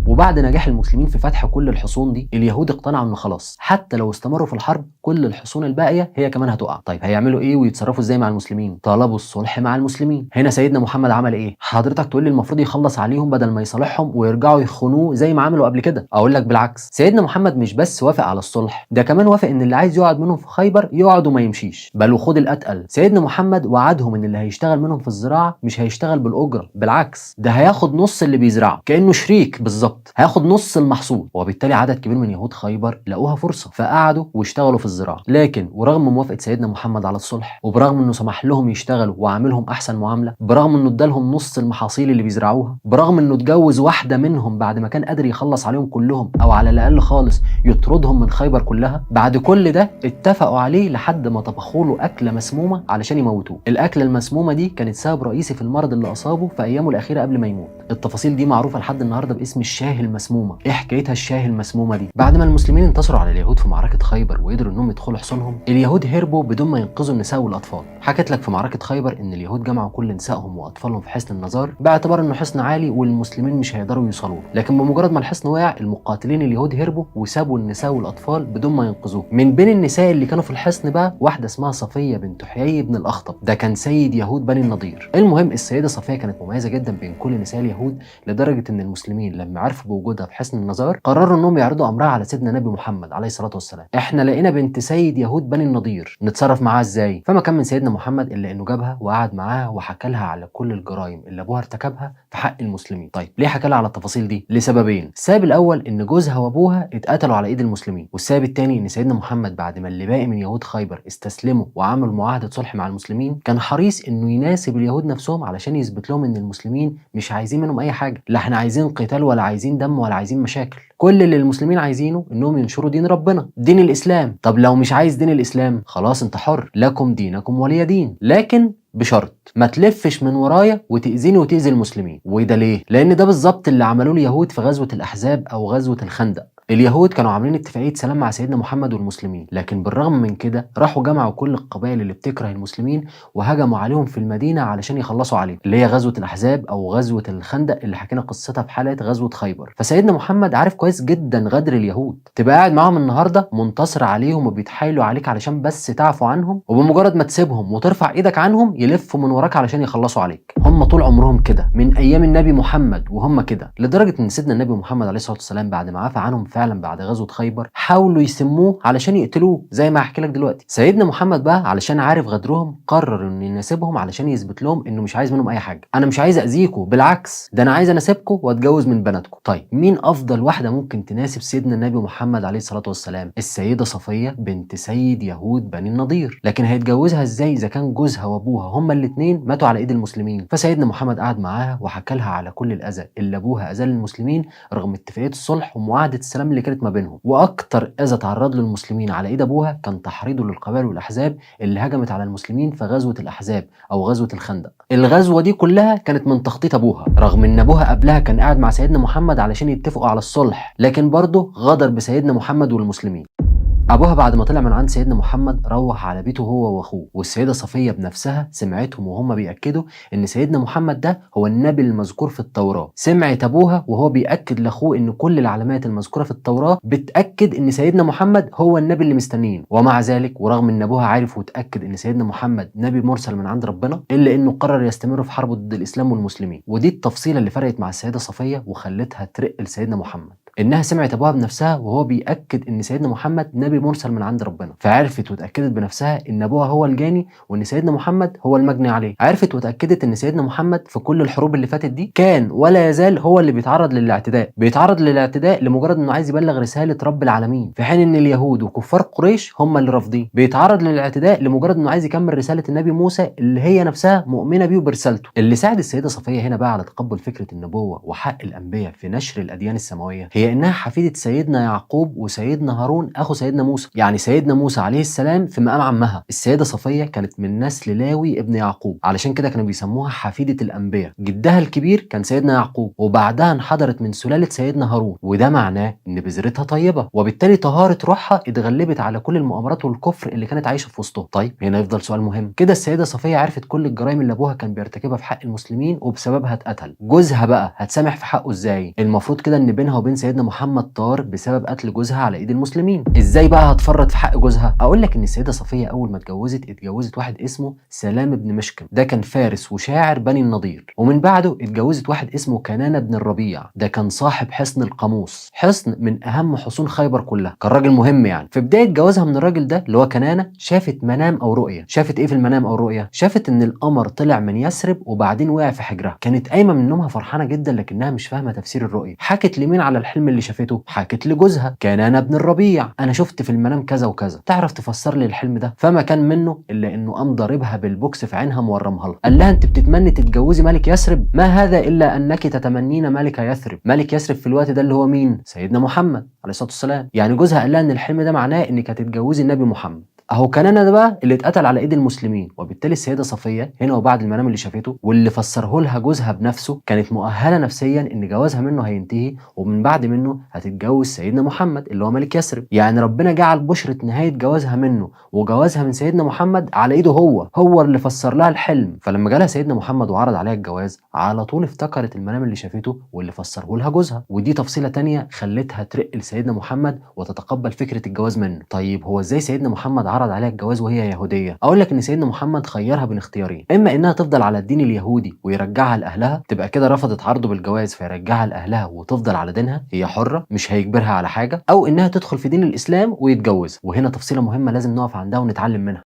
S1: وبعد نجاح المسلمين في فتح كل الحصون دي اليهود اقتنعوا انه خلاص حتى لو استمروا في الحرب كل الحصون الباقيه هي كمان هتقع. طيب هيعملوا ايه ويتصرفوا ازاي مع المسلمين؟ طلبوا الصلح مع المسلمين. هنا سيدنا محمد عمل ايه؟ حضرتك تقول لي المفروض يخلص عليهم بدل ما يصالحهم ويرجعوا يخونوه زي ما عملوا قبل كده. اقول لك بالعكس، سيدنا محمد مش بس وافق على الصلح، ده كمان وافق ان اللي عايز يقعد منهم في خيبر يقعد وما يمشيش. بل وخد الاتقل، سيدنا محمد وعدهم ان اللي هيشتغل منهم في الزراعه مش هيشتغل بالاجره، بالعكس ده هياخد نص اللي بيزرعه كانه شريك بالظبط، هياخد نص المحصول. وبالتالي عدد كبير من يهود خيبر لقوها فرصه فقعدوا واشتغلوا في الزراعه. لكن ورغم موافقه سيدنا محمد على الصلح، وبرغم انه سمح لهم يشتغلوا وعاملهم احسن معامله، برغم انه ادالهم نص المحاصيل اللي بيزرعوها، برغم انه اتجوز واحده منهم بعد ما كان قادر يخلص عليهم كلهم او على الاقل خالص يطردهم من خيبر كلها، بعد كل ده اتفقوا عليه لحد ما طبخوا له اكله مسمومه علشان يموتوه. الاكله المسمومه دي كانت سبب رئيسي في المرض اللي اصابه في ايامه الاخيره قبل ما يموت. التفاصيل دي معروفه لحد النهارده باسم الشاه المسمومه. ايه حكايتها الشاه المسمومه دي؟ بعد ما المسلمين انتصروا على اليهود في معركه خيبر وقدروا انهم يدخلوا حصونهم، اليهود هربوا بدون ما ينقذوا النساء والاطفال. حكيت لك في معركه خيبر ان اليهود جمعوا كل نسائهم واطفالهم في حصن النزار باعتبار انه حصن عالي والمسلمين مش هيقدروا يوصلوا، لكن بمجرد ما الحصن وقع المقاتلين اليهود هربوا وسابوا النساء والاطفال بدون ما ينقذوه. من بين النساء اللي كانوا في الحصن بقى واحده اسمها صفيه بنت حيي بن الاخطب، ده كان سيد يهود بني النضير. المهم السيده صفيه كانت مميزه جدا بين كل نساء اليهود لدرجه ان المسلمين لما عرفوا بوجودها في حصن النزار قرروا انهم يعرضوا امرها على سيدنا النبي محمد عليه الصلاه والسلام. احنا لقينا بنت سيد يهود بني النضير، نتصرف معاها ازاي؟ فما كان من سيدنا محمد الا انه جابها وقعد معاها وحكى لها على كل الجرائم اللي ابوها ارتكبها في حق المسلمين. طيب ليه حكى لها على التفاصيل دي؟ لسببين. السبب الاول ان جوزها وابوها اتقتلوا على ايد المسلمين، والسبب الثاني ان سيدنا محمد بعد ما اللي باقي من يهود خيبر استسلموا وعملوا معاهده صلح مع المسلمين كان حريص انه يناسب اليهود نفسهم علشان يثبت لهم ان المسلمين مش عايزين منهم اي حاجه، لا احنا عايزين قتال ولا عايزين دم ولا عايزين مشاكل، كل اللي المسلمين عايزينه انهم ينشروا دين ربنا، دين الاسلام. طب لو مش عايز دين الاسلام خلاص انت حر، لكم دينكم ولي دين، لكن بشرط ما تلفش من ورايا وتأذيني وتأذي المسلمين. وده ليه؟ لان ده بالظبط اللي عملوه اليهود في غزوه الاحزاب او غزوه الخندق. اليهود كانوا عاملين اتفاقيه سلام مع سيدنا محمد والمسلمين، لكن بالرغم من كده راحوا جمعوا كل القبائل اللي بتكره المسلمين وهجموا عليهم في المدينه علشان يخلصوا عليهم، اللي هي غزوه الاحزاب او غزوه الخندق اللي حكينا قصتها في حلقه غزوه خيبر. فسيدنا محمد عارف كويس جدا غدر اليهود، تبقى قاعد معاهم النهارده منتصر عليهم وبيتحايلوا عليك علشان بس تعفو عنهم، وبمجرد ما تسيبهم وترفع ايدك عنهم يلفوا من وراك علشان يخلصوا عليك. هم طول عمرهم كده من ايام النبي محمد وهم كده، لدرجه ان سيدنا النبي محمد عليه الصلاه والسلام بعد ما عفى عنهم فعلا بعد غزوه خيبر حاولوا يسموه علشان يقتلوه زي ما هحكي لك دلوقتي. سيدنا محمد بقى علشان عارف غدرهم قرر انه يناسبهم علشان يثبت لهم انه مش عايز منهم اي حاجه. انا مش عايز اذيكم، بالعكس ده انا عايز اناسبكم واتجوز من بناتكم. طيب مين افضل واحده ممكن تناسب سيدنا النبي محمد عليه الصلاه والسلام؟ السيده صفيه بنت سيد يهود بني النضير. لكن هيتجوزها ازاي اذا كان جوزها وابوها هما الاثنين ماتوا على ايد المسلمين؟ فسيدنا محمد قعد معاها وحكى لها على كل الاذى اللي ابوها اذاه للمسلمين رغم اتفاقيه الصلح ومعاهده السلام اللي كانت ما بينهم. واكتر اذى تعرض له المسلمين على ايد ابوها كان تحريضه للقبائل والاحزاب اللي هجمت على المسلمين في غزوه الاحزاب او غزوه الخندق. الغزوه دي كلها كانت من تخطيط ابوها، رغم ان ابوها قبلها كان قاعد مع سيدنا محمد علشان يتفقوا على الصلح، لكن برضه غدر بسيدنا محمد والمسلمين. ابوها بعد ما طلع من عند سيدنا محمد روح على بيته هو واخوه، والسيده صفيه بنفسها سمعتهم وهم بياكدوا ان سيدنا محمد ده هو النبي المذكور في التوراه. سمعت ابوها وهو بياكد لاخوه ان كل العلامات المذكوره في التوراه بتاكد ان سيدنا محمد هو النبي اللي مستنيين. ومع ذلك ورغم ان ابوها عارف وتاكد ان سيدنا محمد نبي مرسل من عند ربنا، الا انه قرر يستمر في حربه ضد الاسلام والمسلمين. ودي التفصيله اللي فرقت مع السيده صفيه وخلتها ترق لسيدنا محمد، انها سمعت ابوها بنفسها وهو بياكد ان سيدنا محمد نبي مرسل من عند ربنا، فعرفت وتاكدت بنفسها ان ابوها هو الجاني وان سيدنا محمد هو المجني عليه. عرفت وتاكدت ان سيدنا محمد في كل الحروب اللي فاتت دي كان ولا يزال هو اللي بيتعرض للاعتداء لمجرد انه عايز يبلغ رساله رب العالمين، في حين ان اليهود وكفار قريش هم اللي رافضين. بيتعرض للاعتداء لمجرد انه عايز يكمل رساله النبي موسى اللي هي نفسها مؤمنه بيه وبرسالته. اللي ساعد السيده صفيه هنا بقى على تقبل فكره النبوه وحق الانبياء في نشر الاديان السماويه هي انها حفيده سيدنا يعقوب وسيدنا هارون اخو سيدنا موسى، يعني سيدنا موسى عليه السلام في مقام عمها. السيده صفيه كانت من نسل لاوي ابن يعقوب، علشان كده كانوا بيسموها حفيده الانبياء. جدها الكبير كان سيدنا يعقوب، وبعدها انحدرت من سلاله سيدنا هارون، وده معناه ان بذرتها طيبه، وبالتالي طهاره روحها اتغلبت على كل المؤامرات والكفر اللي كانت عايشه في وسطهم. طيب هنا يفضل سؤال مهم كده، السيده صفيه عرفت كل الجرائم اللي ابوها كان بيرتكبها في حق المسلمين وبسببها اتقتل. جوزها بقى هتسامح في حقه ازاي؟ المفروض كده ان بينها وبين سيدنا محمد طار بسبب قتل جوزها على ايد المسلمين. ازاي بقى هتفرط في حق جوزها؟ اقول لك ان السيده صفيه اول ما اتجوزت واحد اسمه سلام بن مشكم، ده كان فارس وشاعر بني النضير. ومن بعده اتجوزت واحد اسمه كنانه بن الربيع، ده كان صاحب حصن القاموس، حصن من اهم حصون خيبر كلها، كان راجل مهم يعني. في بدايه جوازها من الراجل ده اللي هو كنانه شافت منام او رؤيه. شافت ايه في المنام او الرؤيه؟ شافت ان القمر طلع من يثرب وبعدين وقع في حجرها. كانت قايمه من نومها فرحانه جدا لكنها مش فاهمه تفسير الرؤيه. حكت لمين على الحلم اللي شافته؟ حكت لجوزها كنانه بن الربيع، انا شفت في المنام كذا وكذا، تعرف تفسر لي الحلم ده؟ فما كان منه الا انه قام ضاربها بالبوكس في عينها مورمها لها. قال لها انت بتتمني تتجوزي ملك يثرب؟ ما هذا الا انك تتمنين ملك يثرب. ملك يثرب في الوقت ده اللي هو مين؟ سيدنا محمد عليه الصلاه والسلام. يعني جوزها قال لها ان الحلم ده معناه انك هتتجوزي النبي محمد. اهو كنانه ده بقى اللي اتقتل على ايد المسلمين. وبالتالي السيده صفيه هنا وبعد المنام اللي شافته واللي فسره لها جوزها بنفسه كانت مؤهله نفسيا ان جوازها منه هينتهي، ومن بعد منه هتتجوز سيدنا محمد اللي هو ملك يثرب. يعني ربنا جعل بشره نهايه جوازها منه وجوازها من سيدنا محمد على ايده، هو اللي فسر لها الحلم. فلما جالها سيدنا محمد وعرض عليها الجواز على طول افتكرت المنام اللي شافته واللي فسره لها جوزها. ودي تفصيله تانية خلتها ترق لسيدنا محمد وتتقبل فكره الجواز منه. طيب هو ازاي سيدنا محمد عرض عليها الجواز وهي يهوديه؟ اقول لك ان سيدنا محمد خيرها بين اختيارين، اما انها تفضل على الدين اليهودي ويرجعها لاهلها، تبقى كده رفضت عرضه بالجواز فيرجعها لاهلها وتفضل على دينها، هي حره مش هيجبرها على حاجه، او انها تدخل في دين الاسلام ويتجوز. وهنا تفصيله مهمه لازم نقف عندها ونتعلم منها.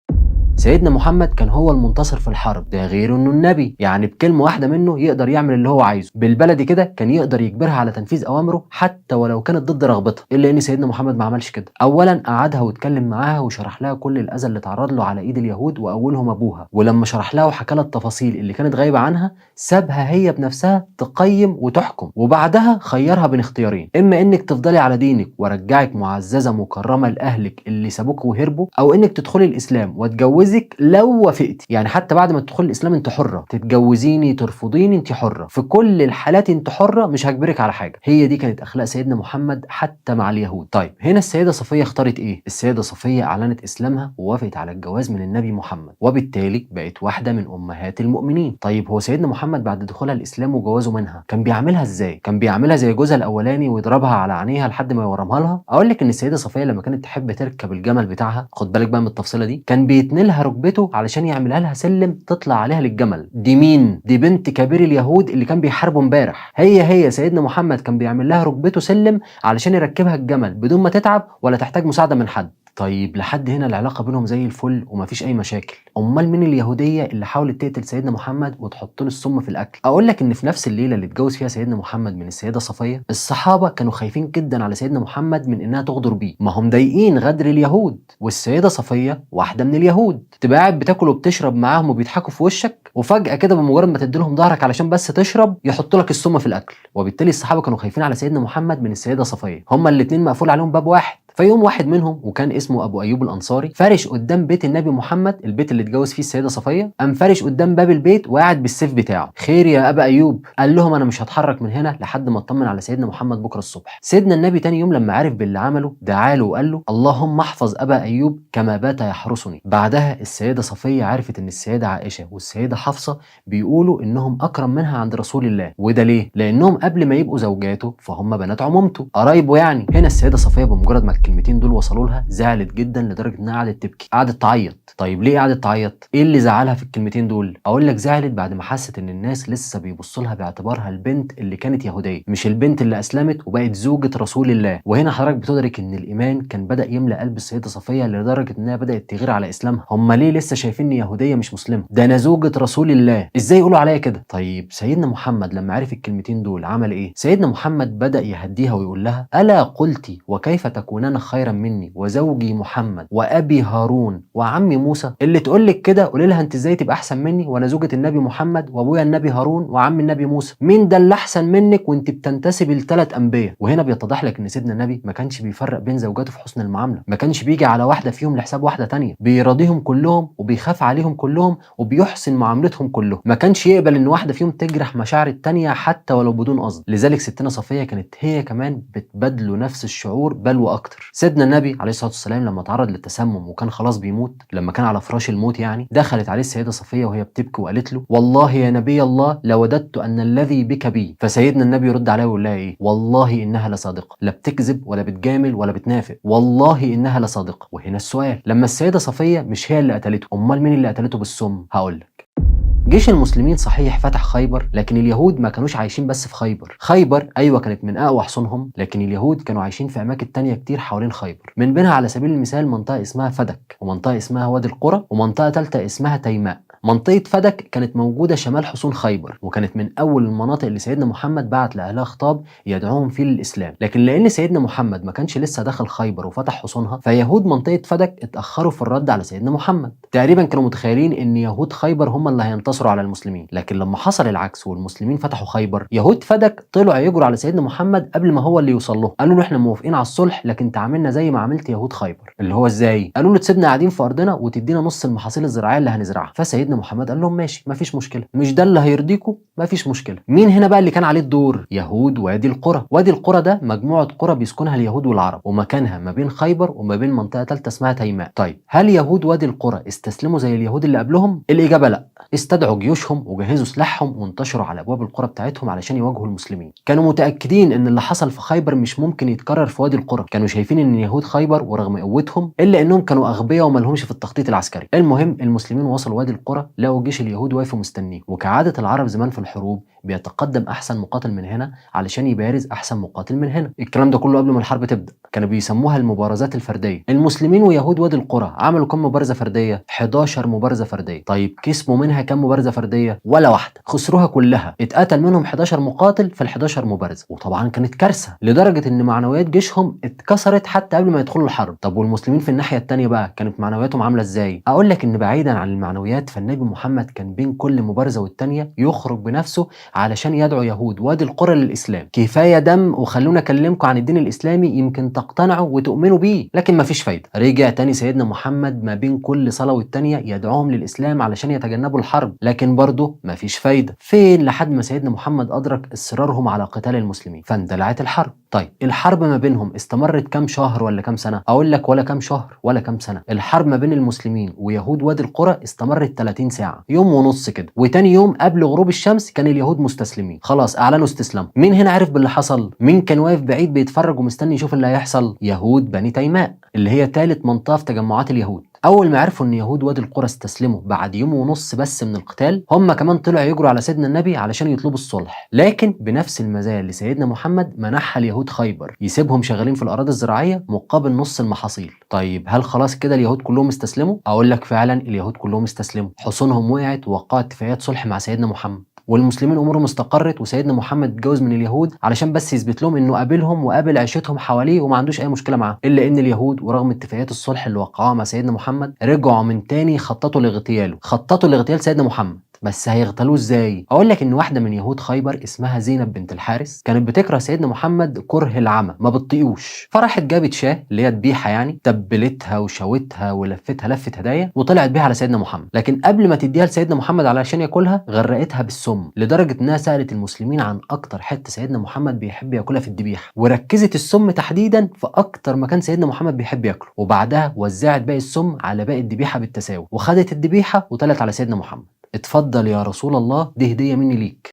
S1: سيدنا محمد كان هو المنتصر في الحرب، ده غير انه النبي، يعني بكلمه واحده منه يقدر يعمل اللي هو عايزه. بالبلدي كده كان يقدر يجبرها على تنفيذ اوامره حتى ولو كانت ضد رغبتها، الا ان سيدنا محمد ما عملش كده. اولا قعدها واتكلم معاها وشرح لها كل الاذى اللي تعرض له على ايد اليهود واولهم ابوها، ولما شرح لها وحكى لها التفاصيل اللي كانت غايبه عنها سابها هي بنفسها تقيم وتحكم. وبعدها خيرها بين اختيارين، اما انك تفضلي على دينك وارجعك معززه مكرمه لاهلك اللي سابوك وهربوا، او انك تدخلي الاسلام واتجوزك لو وافقتي. يعني حتى بعد ما تدخلي الاسلام انت حره، تتجوزيني ترفضيني انت حره، في كل الحالات انت حره، مش هجبرك على حاجه. هي دي كانت اخلاق سيدنا محمد حتى مع اليهود. طيب هنا السيده صفيه اختارت ايه؟ السيده صفيه اعلنت اسلامها ووافقت على الجواز من النبي محمد، وبالتالي بقت واحده من امهات المؤمنين. طيب هو سيدنا محمد بعد دخولها الاسلام وجوازه منها كان بيعملها ازاي؟ كان بيعملها زي جوزها الاولاني ويضربها على عينيها لحد ما يورمها لها؟ اقول لك ان السيده صفيه لما كانت تحب تركب الجمل بتاعها، خد بالك بقى من التفصيله دي، كان بيتنلها لها ركبته علشان يعملها لها سلم تطلع عليها للجمل. دي مين؟ دي بنت كبير اليهود اللي كان بيحاربوا امبارح. هي سيدنا محمد كان بيعمل لها ركبته سلم علشان يركبها الجمل بدون ما تتعب ولا تحتاج مساعده من حد. طيب لحد هنا العلاقه بينهم زي الفل ومفيش اي مشاكل. امال مين اليهوديه اللي حاولت تقتل سيدنا محمد وتحط له السم في الاكل؟ اقول لك ان في نفس الليله اللي اتجوز فيها سيدنا محمد من السيده صفيه، الصحابه كانوا خايفين جدا على سيدنا محمد من انها تغدر بيه، ما هم ضايقين غدر اليهود، والسيده صفيه واحده من اليهود، تبقى قاعد بتاكل وبتشرب معاهم وبيضحكوا في وشك، وفجاه كده بمجرد ما تدي لهم ظهرك علشان بس تشرب يحطوا لك السم في الاكل. وبالتالي الصحابه كانوا خايفين على سيدنا محمد من السيده صفيه، هما الاثنين مقفول عليهم باب واحد. فيوم واحد منهم وكان اسمه ابو ايوب الانصاري فرش قدام بيت النبي محمد، البيت اللي اتجوز فيه السيده صفيه، قام فرش قدام باب البيت وقاعد بالسيف بتاعه. خير يا ابا ايوب؟ قال لهم انا مش هتحرك من هنا لحد ما اطمن على سيدنا محمد بكره الصبح. سيدنا النبي تاني يوم لما عرف باللي عمله دعا له وقال له اللهم احفظ ابا ايوب كما بات يحرسني. بعدها السيده صفيه عرفت ان السيده عائشه والسيده حفصه بيقولوا انهم اكرم منها عند رسول الله، وده ليه؟ لانهم قبل ما يبقوا زوجاته فهم بنات عمومته قرايبه يعني. هنا السيده صفيه بمجرد ما الكلمتين دول وصلوا لها زعلت جدا لدرجه انها قعدت تبكي، قعدت تعيط. طيب ليه قعدت تعيط؟ ايه اللي زعلها في الكلمتين دول؟ اقول لك زعلت بعد ما حست ان الناس لسه بيبصوا لها باعتبارها البنت اللي كانت يهوديه، مش البنت اللي اسلمت وبقت زوجة رسول الله. وهنا حضرتك بتدرك ان الايمان كان بدا يملى قلب السيده صفيه لدرجه انها بدات تغير على اسلامها. هم ليه لسه شايفيني يهوديه مش مسلمه؟ ده انا زوجة رسول الله، ازاي يقولوا عليا كده؟ طيب سيدنا محمد لما عرف الكلمتين دول عمل ايه؟ سيدنا محمد بدا يهديها ويقول لها الا قلتي وكيف تكونين خيرا مني وزوجي محمد وابي هارون وعمي موسى؟ اللي تقول لك كده قولي لها انت ازاي تبقى احسن مني وانا زوجة النبي محمد وابويا النبي هارون وعم النبي موسى؟ مين ده اللي احسن منك وانت بتنتسبي لثلاث انبياء؟ وهنا بيتضح لك ان سيدنا النبي ما كانش بيفرق بين زوجاته في حسن المعامله، ما كانش بيجي على واحده فيهم لحساب واحده تانية، بيراضيهم كلهم وبيخاف عليهم كلهم وبيحسن معاملتهم كلهم، ما كانش يقبل ان واحده فيهم تجرح مشاعر التانية حتى ولو بدون قصد. لذلك ستنا صفيه كانت هي كمان بتبادله نفس الشعور بل واكتر. سيدنا النبي عليه الصلاه والسلام لما تعرض للتسمم وكان خلاص بيموت، لما كان على فراش الموت يعني، دخلت عليه السيده صفيه وهي بتبكي وقالت له والله يا نبي الله لوددت ان الذي بك بي. فسيدنا النبي يرد عليها ويقول لها ايه؟ والله انها لصادقه، لا بتكذب ولا بتجامل ولا بتنافق، والله انها لصادقه. وهنا السؤال، لما السيده صفيه مش هي اللي قتلته، امال مين اللي قتلته بالسم؟ هقول لك. جيش المسلمين صحيح فتح خيبر، لكن اليهود ما كانوش عايشين بس في خيبر. خيبر ايوه كانت من اقوى حصونهم، لكن اليهود كانوا عايشين في اماكن تانية كتير حوالين خيبر، من بينها على سبيل المثال منطقه اسمها فدك، ومنطقه اسمها وادي القرى، ومنطقه ثالثه اسمها تيماء. منطقة فدك كانت موجودة شمال حصون خيبر، وكانت من أول المناطق اللي سيدنا محمد بعت لأهلها خطاب يدعوهم فيه للإسلام، لكن لأن سيدنا محمد ما كانش لسه دخل خيبر وفتح حصونها، فيهود منطقة فدك اتأخروا في الرد على سيدنا محمد. تقريبا كانوا متخيلين إن يهود خيبر هم اللي هينتصروا على المسلمين، لكن لما حصل العكس والمسلمين فتحوا خيبر، يهود فدك طلعوا يجروا على سيدنا محمد قبل ما هو اللي يوصل له. قالوا له احنا موافقين على الصلح لكن تعاملنا زي ما عملت يهود خيبر. اللي هو ازاي؟ قالوا له تسيبنا قاعدين في أرضنا وتدينا نص المحاصيل الزراعية اللي هنزرعها. فسيدنا محمد قال لهم ماشي مفيش مشكله، مش ده اللي هيرضيكم مفيش مشكله. مين هنا بقى اللي كان عليه الدور؟ يهود وادي القرى. وادي القرى ده مجموعه قرى بيسكنها اليهود والعرب، ومكانها ما بين خيبر وما بين منطقه ثالثه اسمها تيماء. طيب هل يهود وادي القرى استسلموا زي اليهود اللي قبلهم؟ الاجابه لا، استدعوا جيوشهم وجهزوا سلاحهم وانتشروا على ابواب القرى بتاعتهم علشان يواجهوا المسلمين. كانوا متاكدين ان اللي حصل في خيبر مش ممكن يتكرر في وادي القرى، كانوا شايفين ان يهود خيبر ورغم قوتهم الا انهم كانوا اغبياء وما لهمش في التخطيط العسكري. المهم المسلمين وصلوا وادي القرى لقوا جيش اليهود واقف مستنيه، وكعاده العرب زمان في الحروب بيتقدم احسن مقاتل من هنا علشان يبارز احسن مقاتل من هنا. الكلام ده كله قبل ما الحرب تبدا، كانوا بيسموها المبارزات الفرديه. المسلمين ويهود وادي القرى عملوا كم مبارزه فرديه؟ 11 مبارزه فرديه. طيب كسبوا منها كم مبارزه فرديه؟ ولا واحده، خسروها كلها. اتقتل منهم 11 مقاتل في ال 11 مبارزه، وطبعا كانت كارثه لدرجه ان معنويات جيشهم اتكسرت حتى قبل ما يدخلوا الحرب. طب والمسلمين في الناحيه الثانيه بقى كانت معنوياتهم عامله ازاي؟ اقول لك ان بعيدا عن المعنويات فالنبي محمد كان بين كل مبارزه والثانيه يخرج بنفسه علشان يدعو يهود وادي القرى للاسلام. كفايه دم وخلونا اكلمكم عن الدين الاسلامي يمكن تقتنعوا وتؤمنوا بيه. لكن مفيش فايده، رجع تاني سيدنا محمد ما بين كل صلاه والتانيه يدعوهم للاسلام علشان يتجنبوا الحرب، لكن برضه مفيش فايده. فين لحد ما سيدنا محمد ادرك اصرارهم على قتال المسلمين فاندلعت الحرب. طيب الحرب ما بينهم استمرت كام شهر ولا كام سنه؟ اقول لك ولا كام شهر ولا كام سنه. الحرب ما بين المسلمين ويهود وادي القرى استمرت 30 ساعه، يوم ونص كده. وتاني يوم قبل غروب الشمس كان اليهود مستسلمين، خلاص اعلنوا استسلام. مين هنا عرف باللي حصل؟ مين كان واقف بعيد بيتفرج ومستني يشوف اللي هيحصل؟ يهود بني تيماء اللي هي ثالث منطقه في تجمعات اليهود. اول ما عرفوا ان يهود وادي القرى استسلموا بعد يوم ونص بس من القتال، هم كمان طلعوا يجروا على سيدنا النبي علشان يطلبوا الصلح، لكن بنفس المزايا اللي سيدنا محمد منحها اليهود خيبر، يسيبهم شغالين في الاراضي الزراعيه مقابل نص المحاصيل. طيب هل خلاص كده اليهود كلهم استسلموا؟ اقول لك فعلا اليهود كلهم استسلموا، حصونهم وقعت ووقعوا اتفاقيات صلح مع سيدنا محمد، والمسلمين امورهم استقرت، وسيدنا محمد اتجوز من اليهود علشان بس يثبت لهم انه قابلهم وقابل عيشتهم حواليه وما عندوش اي مشكله معاهم. الا ان اليهود ورغم اتفاقيات الصلح اللي وقعوها مع سيدنا محمد رجعوا من تاني خططوا لاغتياله، خططوا لاغتيال سيدنا محمد. بس هيغتالوه ازاي؟ اقول لك ان واحده من يهود خيبر اسمها زينب بنت الحارث كانت بتكره سيدنا محمد كره العمى، ما بتطيقوش، فراحت جابت شاه اللي هي ذبيحه يعني، تبلتها وشوتها ولفتها لفه هدايا وطلعت بيها على سيدنا محمد، لكن قبل ما تديها لسيدنا محمد علشان ياكلها غرقتها بالسم، لدرجه انها سالت المسلمين عن اكتر حته سيدنا محمد بيحب ياكلها في الذبيحه، وركزت السم تحديدا في اكتر مكان سيدنا محمد بيحب ياكله، وبعدها وزعت باقي السم على باقي الذبيحه بالتساوي، وخدت الذبيحه وطلعت على سيدنا محمد. اتفضل يا رسول الله، دي هدية مني ليك.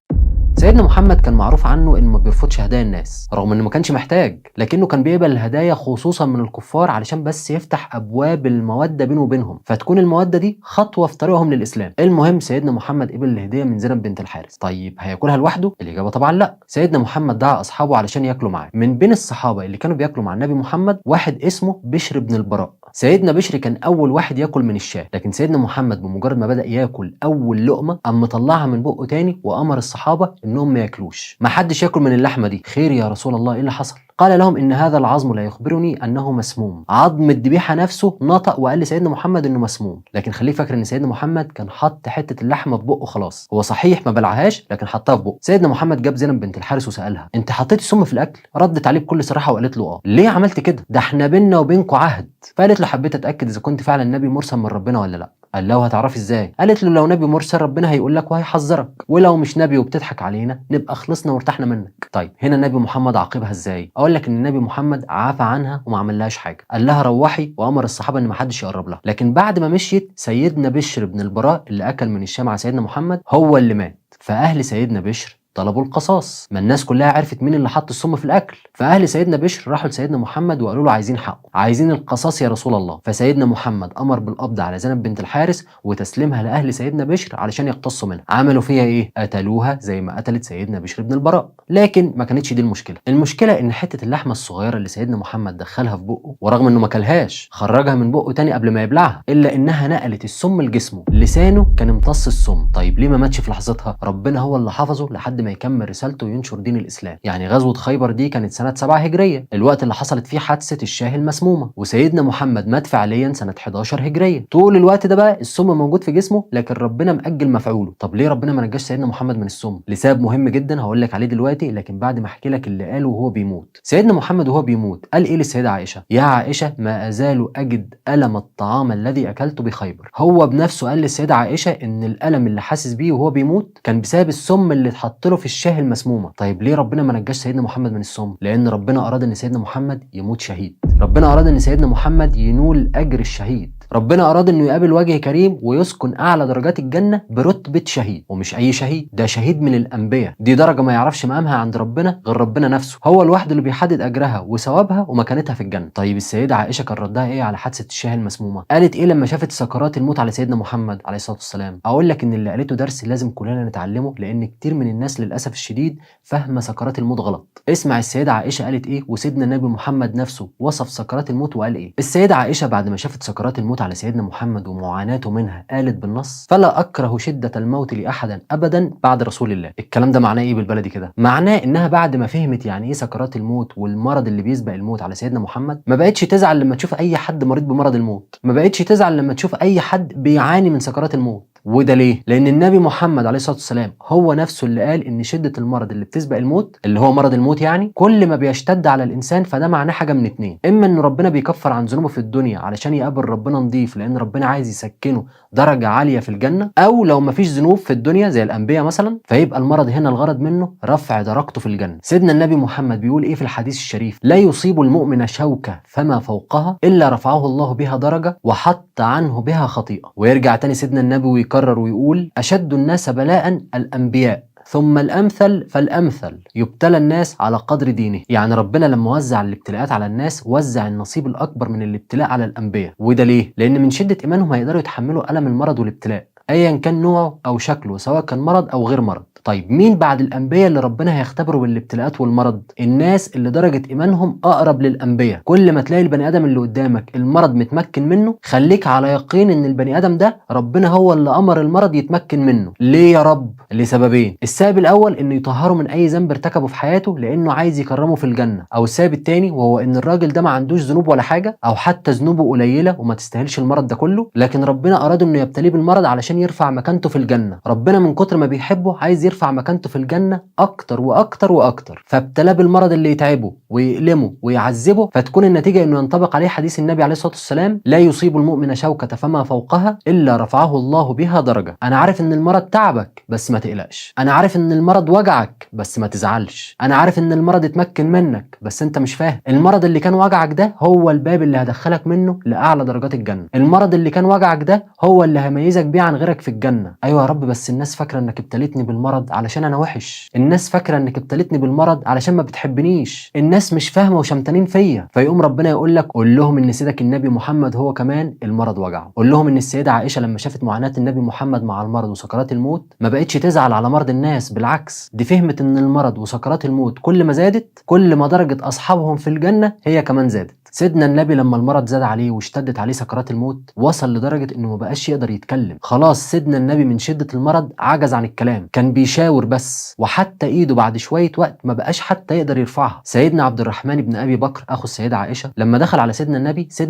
S1: سيدنا محمد كان معروف عنه انه ما بيرفضش هدايا الناس، رغم انه ما كانش محتاج، لكنه كان بيقبل الهدايا خصوصا من الكفار علشان بس يفتح ابواب الموده بينه وبينهم، فتكون الموده دي خطوه في طريقهم للاسلام. المهم سيدنا محمد قبل الهديه من زينب بنت الحارث. طيب هياكلها لوحده؟ الاجابه طبعا لا. سيدنا محمد دعا اصحابه علشان ياكلوا معاه. من بين الصحابه اللي كانوا بياكلوا مع النبي محمد واحد اسمه بشر بن البراء. سيدنا بشر كان اول واحد ياكل من الشاه، لكن سيدنا محمد بمجرد ما بدا ياكل اول لقمه قام مطلعها من بقه تاني وامر الصحابه انهم ما ياكلوش. ما حدش ياكل من اللحمه دي. خير يا رسول الله، ايه اللي حصل؟ قال لهم ان هذا العظم لا يخبرني انه مسموم. عظم الذبيحه نفسه نطق وقال لسيدنا محمد انه مسموم، لكن خليه فاكر ان سيدنا محمد كان حط حته اللحمه في بقه خلاص، هو صحيح ما بلعهاش لكن حطها في بقه. سيدنا محمد جاب زينب بنت الحارث وسالها انت حطيتي سم في الاكل؟ ردت عليه بكل صراحه وقالت له اه. ليه عملت كده؟ ده احنا بينا وبينكم عهد. فقالت له حبيت اتاكد اذا كنت فعلا نبي مرسل من ربنا ولا لا. قال له هتعرفي ازاي؟ قالت له لو نبي مرسل ربنا هيقول لك وهيحذرك، ولو مش نبي وبتضحك علينا نبقى خلصنا وارتحنا منك. طيب هنا النبي محمد عاقبها ازاي؟ اقول لك ان النبي محمد عفى عنها وما عملهاش حاجه، قال لها روحي وامر الصحابه ان ما حدش يقرب لها، لكن بعد ما مشيت سيدنا بشر بن البراء اللي اكل من الشام مع سيدنا محمد هو اللي مات. فاهل سيدنا بشر طلبوا القصاص، ما الناس كلها عرفت مين اللي حط السم في الاكل، فاهل سيدنا بشر راحوا لسيدنا محمد وقالوا له عايزين حقه، عايزين القصاص يا رسول الله. فسيدنا محمد امر بالقبض على زينب بنت الحارث وتسليمها لاهل سيدنا بشر علشان يقتصوا منها. عملوا فيها ايه؟ قتلوها زي ما قتلت سيدنا بشر بن البراء. لكن ما كانتش دي المشكله، المشكله ان حته اللحمه الصغيره اللي سيدنا محمد دخلها في بقه، ورغم انه ما كلهاش خرجها من بقه تاني قبل ما يبلعها، الا انها نقلت السم لجسمه، لسانه كان امتص السم. طيب ليه ما ماتش في لحظتها؟ ربنا هو اللي حفظه لحد ما يكمل رسالته وينشر دين الاسلام. يعني غزوه خيبر دي كانت سنه 7 هجريه، الوقت اللي حصلت فيه حادثه الشاه المسمومه، وسيدنا محمد مات فعليا سنه 11 هجريه. طول الوقت ده بقى السم موجود في جسمه، لكن ربنا مأجل مفعوله. طب ليه ربنا ما نجاش سيدنا محمد من السم؟ لسبب مهم جدا هقول لك عليه دلوقتي، لكن بعد ما احكي لك اللي قاله وهو بيموت. سيدنا محمد وهو بيموت قال ايه للسيده عائشه؟ يا عائشه ما ازال اجد الم الطعام الذي اكلته بخيبر. هو بنفسه قال للسيده عائشه ان الالم اللي حاسس بيه وهو بيموت كان بسبب السم اللي اتحط له في الشاه المسمومه. طيب ليه ربنا ما نجاش سيدنا محمد من السم؟ لان ربنا اراد ان سيدنا محمد يموت شهيد، ربنا اراد ان سيدنا محمد ينول اجر الشهيد، ربنا اراد انه يقابل وجه كريم ويسكن اعلى درجات الجنه برتبه شهيد، ومش اي شهيد، ده شهيد من الانبياء. دي درجه ما يعرفش مقامها عند ربنا غير ربنا نفسه، هو لوحده اللي بيحدد اجرها وثوابها ومكانتها في الجنه. طيب السيده عائشه كان ردها ايه على حادثه الشاه المسمومه؟ قالت ايه لما شافت سكرات الموت على سيدنا محمد عليه الصلاه والسلام؟ اقول لك ان اللي قالته درس لازم كلنا نتعلمه، لان كتير من الناس للاسف الشديد فاهمه سكرات الموت غلط. اسمع السيده عائشه قالت ايه، وسيدنا النبي محمد نفسه وصف سكرات الموت وقال ايه. السيده عائشه بعد ما شافت سكرات الموت على سيدنا محمد ومعاناته منها قالت بالنص: فلا اكره شده الموت لاحدا ابدا بعد رسول الله. الكلام ده معناه ايه بالبلدي كده؟ معناه انها بعد ما فهمت يعني ايه سكرات الموت والمرض اللي بيسبق الموت على سيدنا محمد، ما بقتش تزعل لما تشوف اي حد مريض بمرض الموت، ما بقتش تزعل لما تشوف اي حد بيعاني من سكرات الموت. وده ليه؟ لان النبي محمد عليه الصلاه والسلام هو نفسه اللي قال ان شده المرض اللي بتسبق الموت اللي هو مرض الموت، يعني كل ما بيشتد على الانسان فده معناه حاجه من اتنين: اما ان ربنا بيكفر عن ذنوبه في الدنيا علشان يقابل ربنا نضيف لان ربنا عايز يسكنه درجه عاليه في الجنه، او لو ما فيش ذنوب في الدنيا زي الانبياء مثلا فيبقى المرض هنا الغرض منه رفع درجته في الجنه. سيدنا النبي محمد بيقول ايه في الحديث الشريف: لا يصيب المؤمن شوكه فما فوقها الا رفعه الله بها درجه وحط عنه بها خطيئه. ويرجع تاني سيدنا النبي ويكرر ويقول: اشد الناس بلاء الانبياء ثم الامثل فالامثل يبتلى الناس على قدر دينه. يعني ربنا لما وزع الابتلاءات على الناس وزع النصيب الاكبر من الابتلاء على الانبياء. وده ليه؟ لان من شده ايمانهم هيقدروا يتحملوا الم المرض والابتلاء ايا كان نوعه او شكله، سواء كان مرض او غير مرض. طيب مين بعد الانبياء اللي ربنا هيختبروا بالابتلاءات والمرض؟ الناس اللي درجه ايمانهم اقرب للانبياء. كل ما تلاقي البني ادم اللي قدامك المرض متمكن منه، خليك على يقين ان البني ادم ده ربنا هو اللي امر المرض يتمكن منه. ليه يا رب؟ لسببين. السبب الاول انه يطهره من اي ذنب ارتكبه في حياته لانه عايز يكرمه في الجنه، او السبب الثاني وهو ان الراجل ده ما عندوش ذنوب ولا حاجه، او حتى ذنوبه قليله وما تستاهلش المرض ده كله، لكن ربنا اراد انه يبتليه بالمرض علشان يرفع مكانته في الجنه. ربنا من كتر ما بيحبه عايز يرفع مكانته في الجنه اكتر واكتر واكتر، فابتلاه بالمرض اللي يتعبه ويؤلمه ويعذبه، فتكون النتيجه انه ينطبق عليه حديث النبي عليه الصلاه والسلام: لا يصيب المؤمن شوكه فما فوقها الا رفعه الله بها درجه. انا عارف ان المرض تعبك بس ما تقلقش، انا عارف ان المرض وجعك بس ما تزعلش، انا عارف ان المرض اتمكن منك بس انت مش فاهم. المرض اللي كان وجعك ده هو الباب اللي هدخلك منه لاعلى درجات الجنه. المرض اللي كان وجعك ده هو اللي هيميزك بيه عن غيرك في الجنه. ايوه يا رب، بس الناس فاكره انك ابتليتني بالمرض علشان انا وحش، الناس فاكره انك ابتليتني بالمرض علشان ما بتحبنيش، الناس مش فاهمه وشمتانين فيا. فيقوم ربنا يقول لك: قول لهم ان سيدك النبي محمد هو كمان المرض وجعه. قول لهم ان السيده عائشه لما شافت معاناه النبي محمد مع المرض وسكرات الموت ما بقتش تزعل على مرض الناس، بالعكس دي فهمت ان المرض وسكرات الموت كل ما زادت كل ما درجه اصحابهم في الجنه هي كمان زادت. سيدنا النبي لما المرض زاد عليه واشتدت عليه سكرات الموت وصل لدرجه انه ما بقاش يقدر يتكلم. خلاص سيدنا النبي من شده المرض عجز عن الكلام، كان بيشاور بس، وحتى ايده بعد شويه وقت ما بقاش حتى يقدر يرفعها. سيدنا عبد الرحمن بن ابي بكر اخو السيده عائشه لما دخل على سيدنا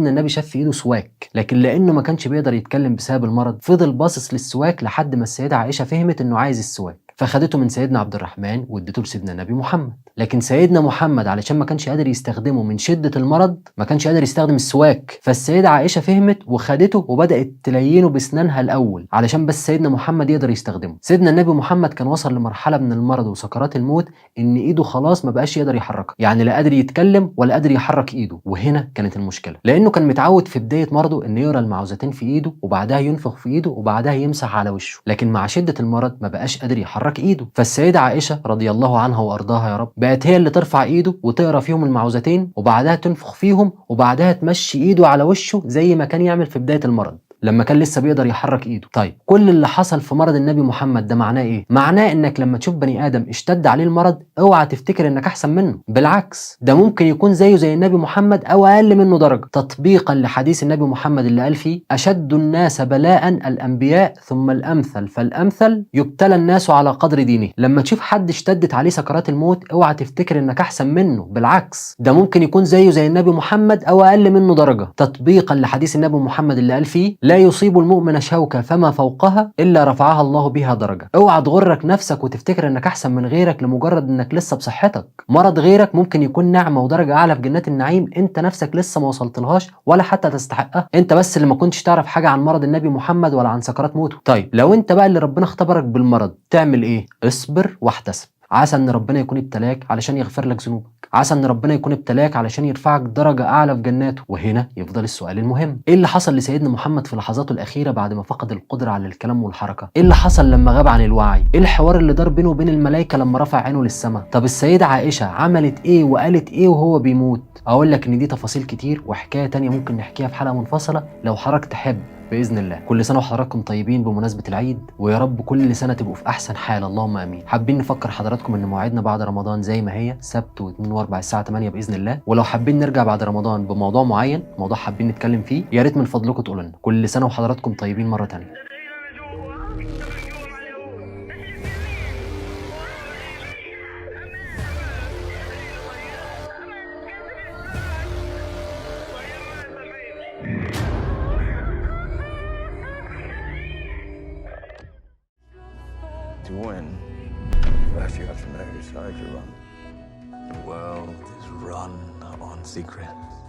S1: النبي شاف في ايده سواك، لكن لانه ما كانش بيقدر يتكلم بسبب المرض فضل باصص للسواك لحد ما السيده عائشه فهمت انه عايز السواك، فخدته من سيدنا عبد الرحمن وادته لسيدنا النبي محمد. لكن سيدنا محمد علشان ما كانش قادر يستخدمه من شده المرض ما كانش قادر يستخدم السواك، فالسيده عائشه فهمت وخدته وبدات تلينه باسنانها الاول علشان بس سيدنا محمد يقدر يستخدمه. سيدنا النبي محمد كان وصل لمرحله من المرض وسكرات الموت ان ايده خلاص ما بقاش يقدر يحركها، يعني لا قادر يتكلم ولا قادر يحرك ايده. وهنا كانت المشكله، لانه كان متعود في بدايه مرضه انه يقرا المعوذتين في ايده وبعدها ينفخ في ايده وبعدها يمسح على وشه، لكن مع شده المرض ما بقاش قادر يحرك ايده. فالسيده عائشه رضي الله عنها وارضاها يا رب بقت هي اللي ترفع ايده وتقرا فيهم المعوذتين وبعدها تنفخ فيهم وبعدها تمشي ايده على وشه زي ما كان يعمل في بدايه المرض لما كان لسه بيقدر يحرك ايده. طيب كل اللي حصل في مرض النبي محمد ده معناه ايه؟ معناه انك لما تشوف بني ادم اشتد عليه المرض اوعى تفتكر انك احسن منه، بالعكس ده ممكن يكون زيه زي النبي محمد او اقل منه درجه، تطبيقا لحديث النبي محمد اللي قال فيه: اشد الناس بلاء الانبياء ثم الامثل فالامثل يبتلى الناس على قدر دينه. لما تشوف حد اشتدت عليه سكرات الموت اوعى تفتكر انك احسن منه، بالعكس ده ممكن يكون زيه زي النبي محمد او اقل منه درجه، تطبيقا لحديث النبي محمد اللي قال فيه: لا يصيب المؤمن شوكة فما فوقها إلا رفعها الله بها درجة. اوعى تغرك نفسك وتفتكر انك احسن من غيرك لمجرد انك لسه بصحتك. مرض غيرك ممكن يكون نعمة ودرجة اعلى في جنات النعيم انت نفسك لسه ما وصلتلهاش ولا حتى تستحقها، انت بس اللي ما كنتش تعرف حاجة عن مرض النبي محمد ولا عن سكرات موته. طيب لو انت بقى اللي ربنا اختبرك بالمرض تعمل ايه؟ اصبر واحتسب. عسى ان ربنا يكون ابتلاك علشان يغفر لك ذنوبك، عسى ان ربنا يكون ابتلاك علشان يرفعك درجه اعلى في جناته. وهنا يفضل السؤال المهم: ايه اللي حصل لسيدنا محمد في لحظاته الاخيره بعد ما فقد القدره على الكلام والحركه؟ ايه اللي حصل لما غاب عن الوعي؟ ايه الحوار اللي دار بينه وبين الملائكه لما رفع عينه للسماء؟ طب السيده عائشه عملت ايه وقالت ايه وهو بيموت؟ اقول لك ان دي تفاصيل كتير وحكايه تانية ممكن نحكيها في حلقه منفصله لو حضرتك تحب باذن الله. كل سنه وحضراتكم طيبين بمناسبه العيد، ويا رب كل سنه تبقوا في احسن حال، اللهم امين. حابين نفكر حضراتكم ان مواعيدنا بعد رمضان زي ما هي سبت واثنين واربع الساعه 8 باذن الله، ولو حابين نرجع بعد رمضان بموضوع معين، موضوع حابين نتكلم فيه، يا ريت من فضلكم تقولوا لنا. كل سنه وحضراتكم طيبين مره تانية.
S2: To win, first you have to know whose side you're on. The world is run on secrets.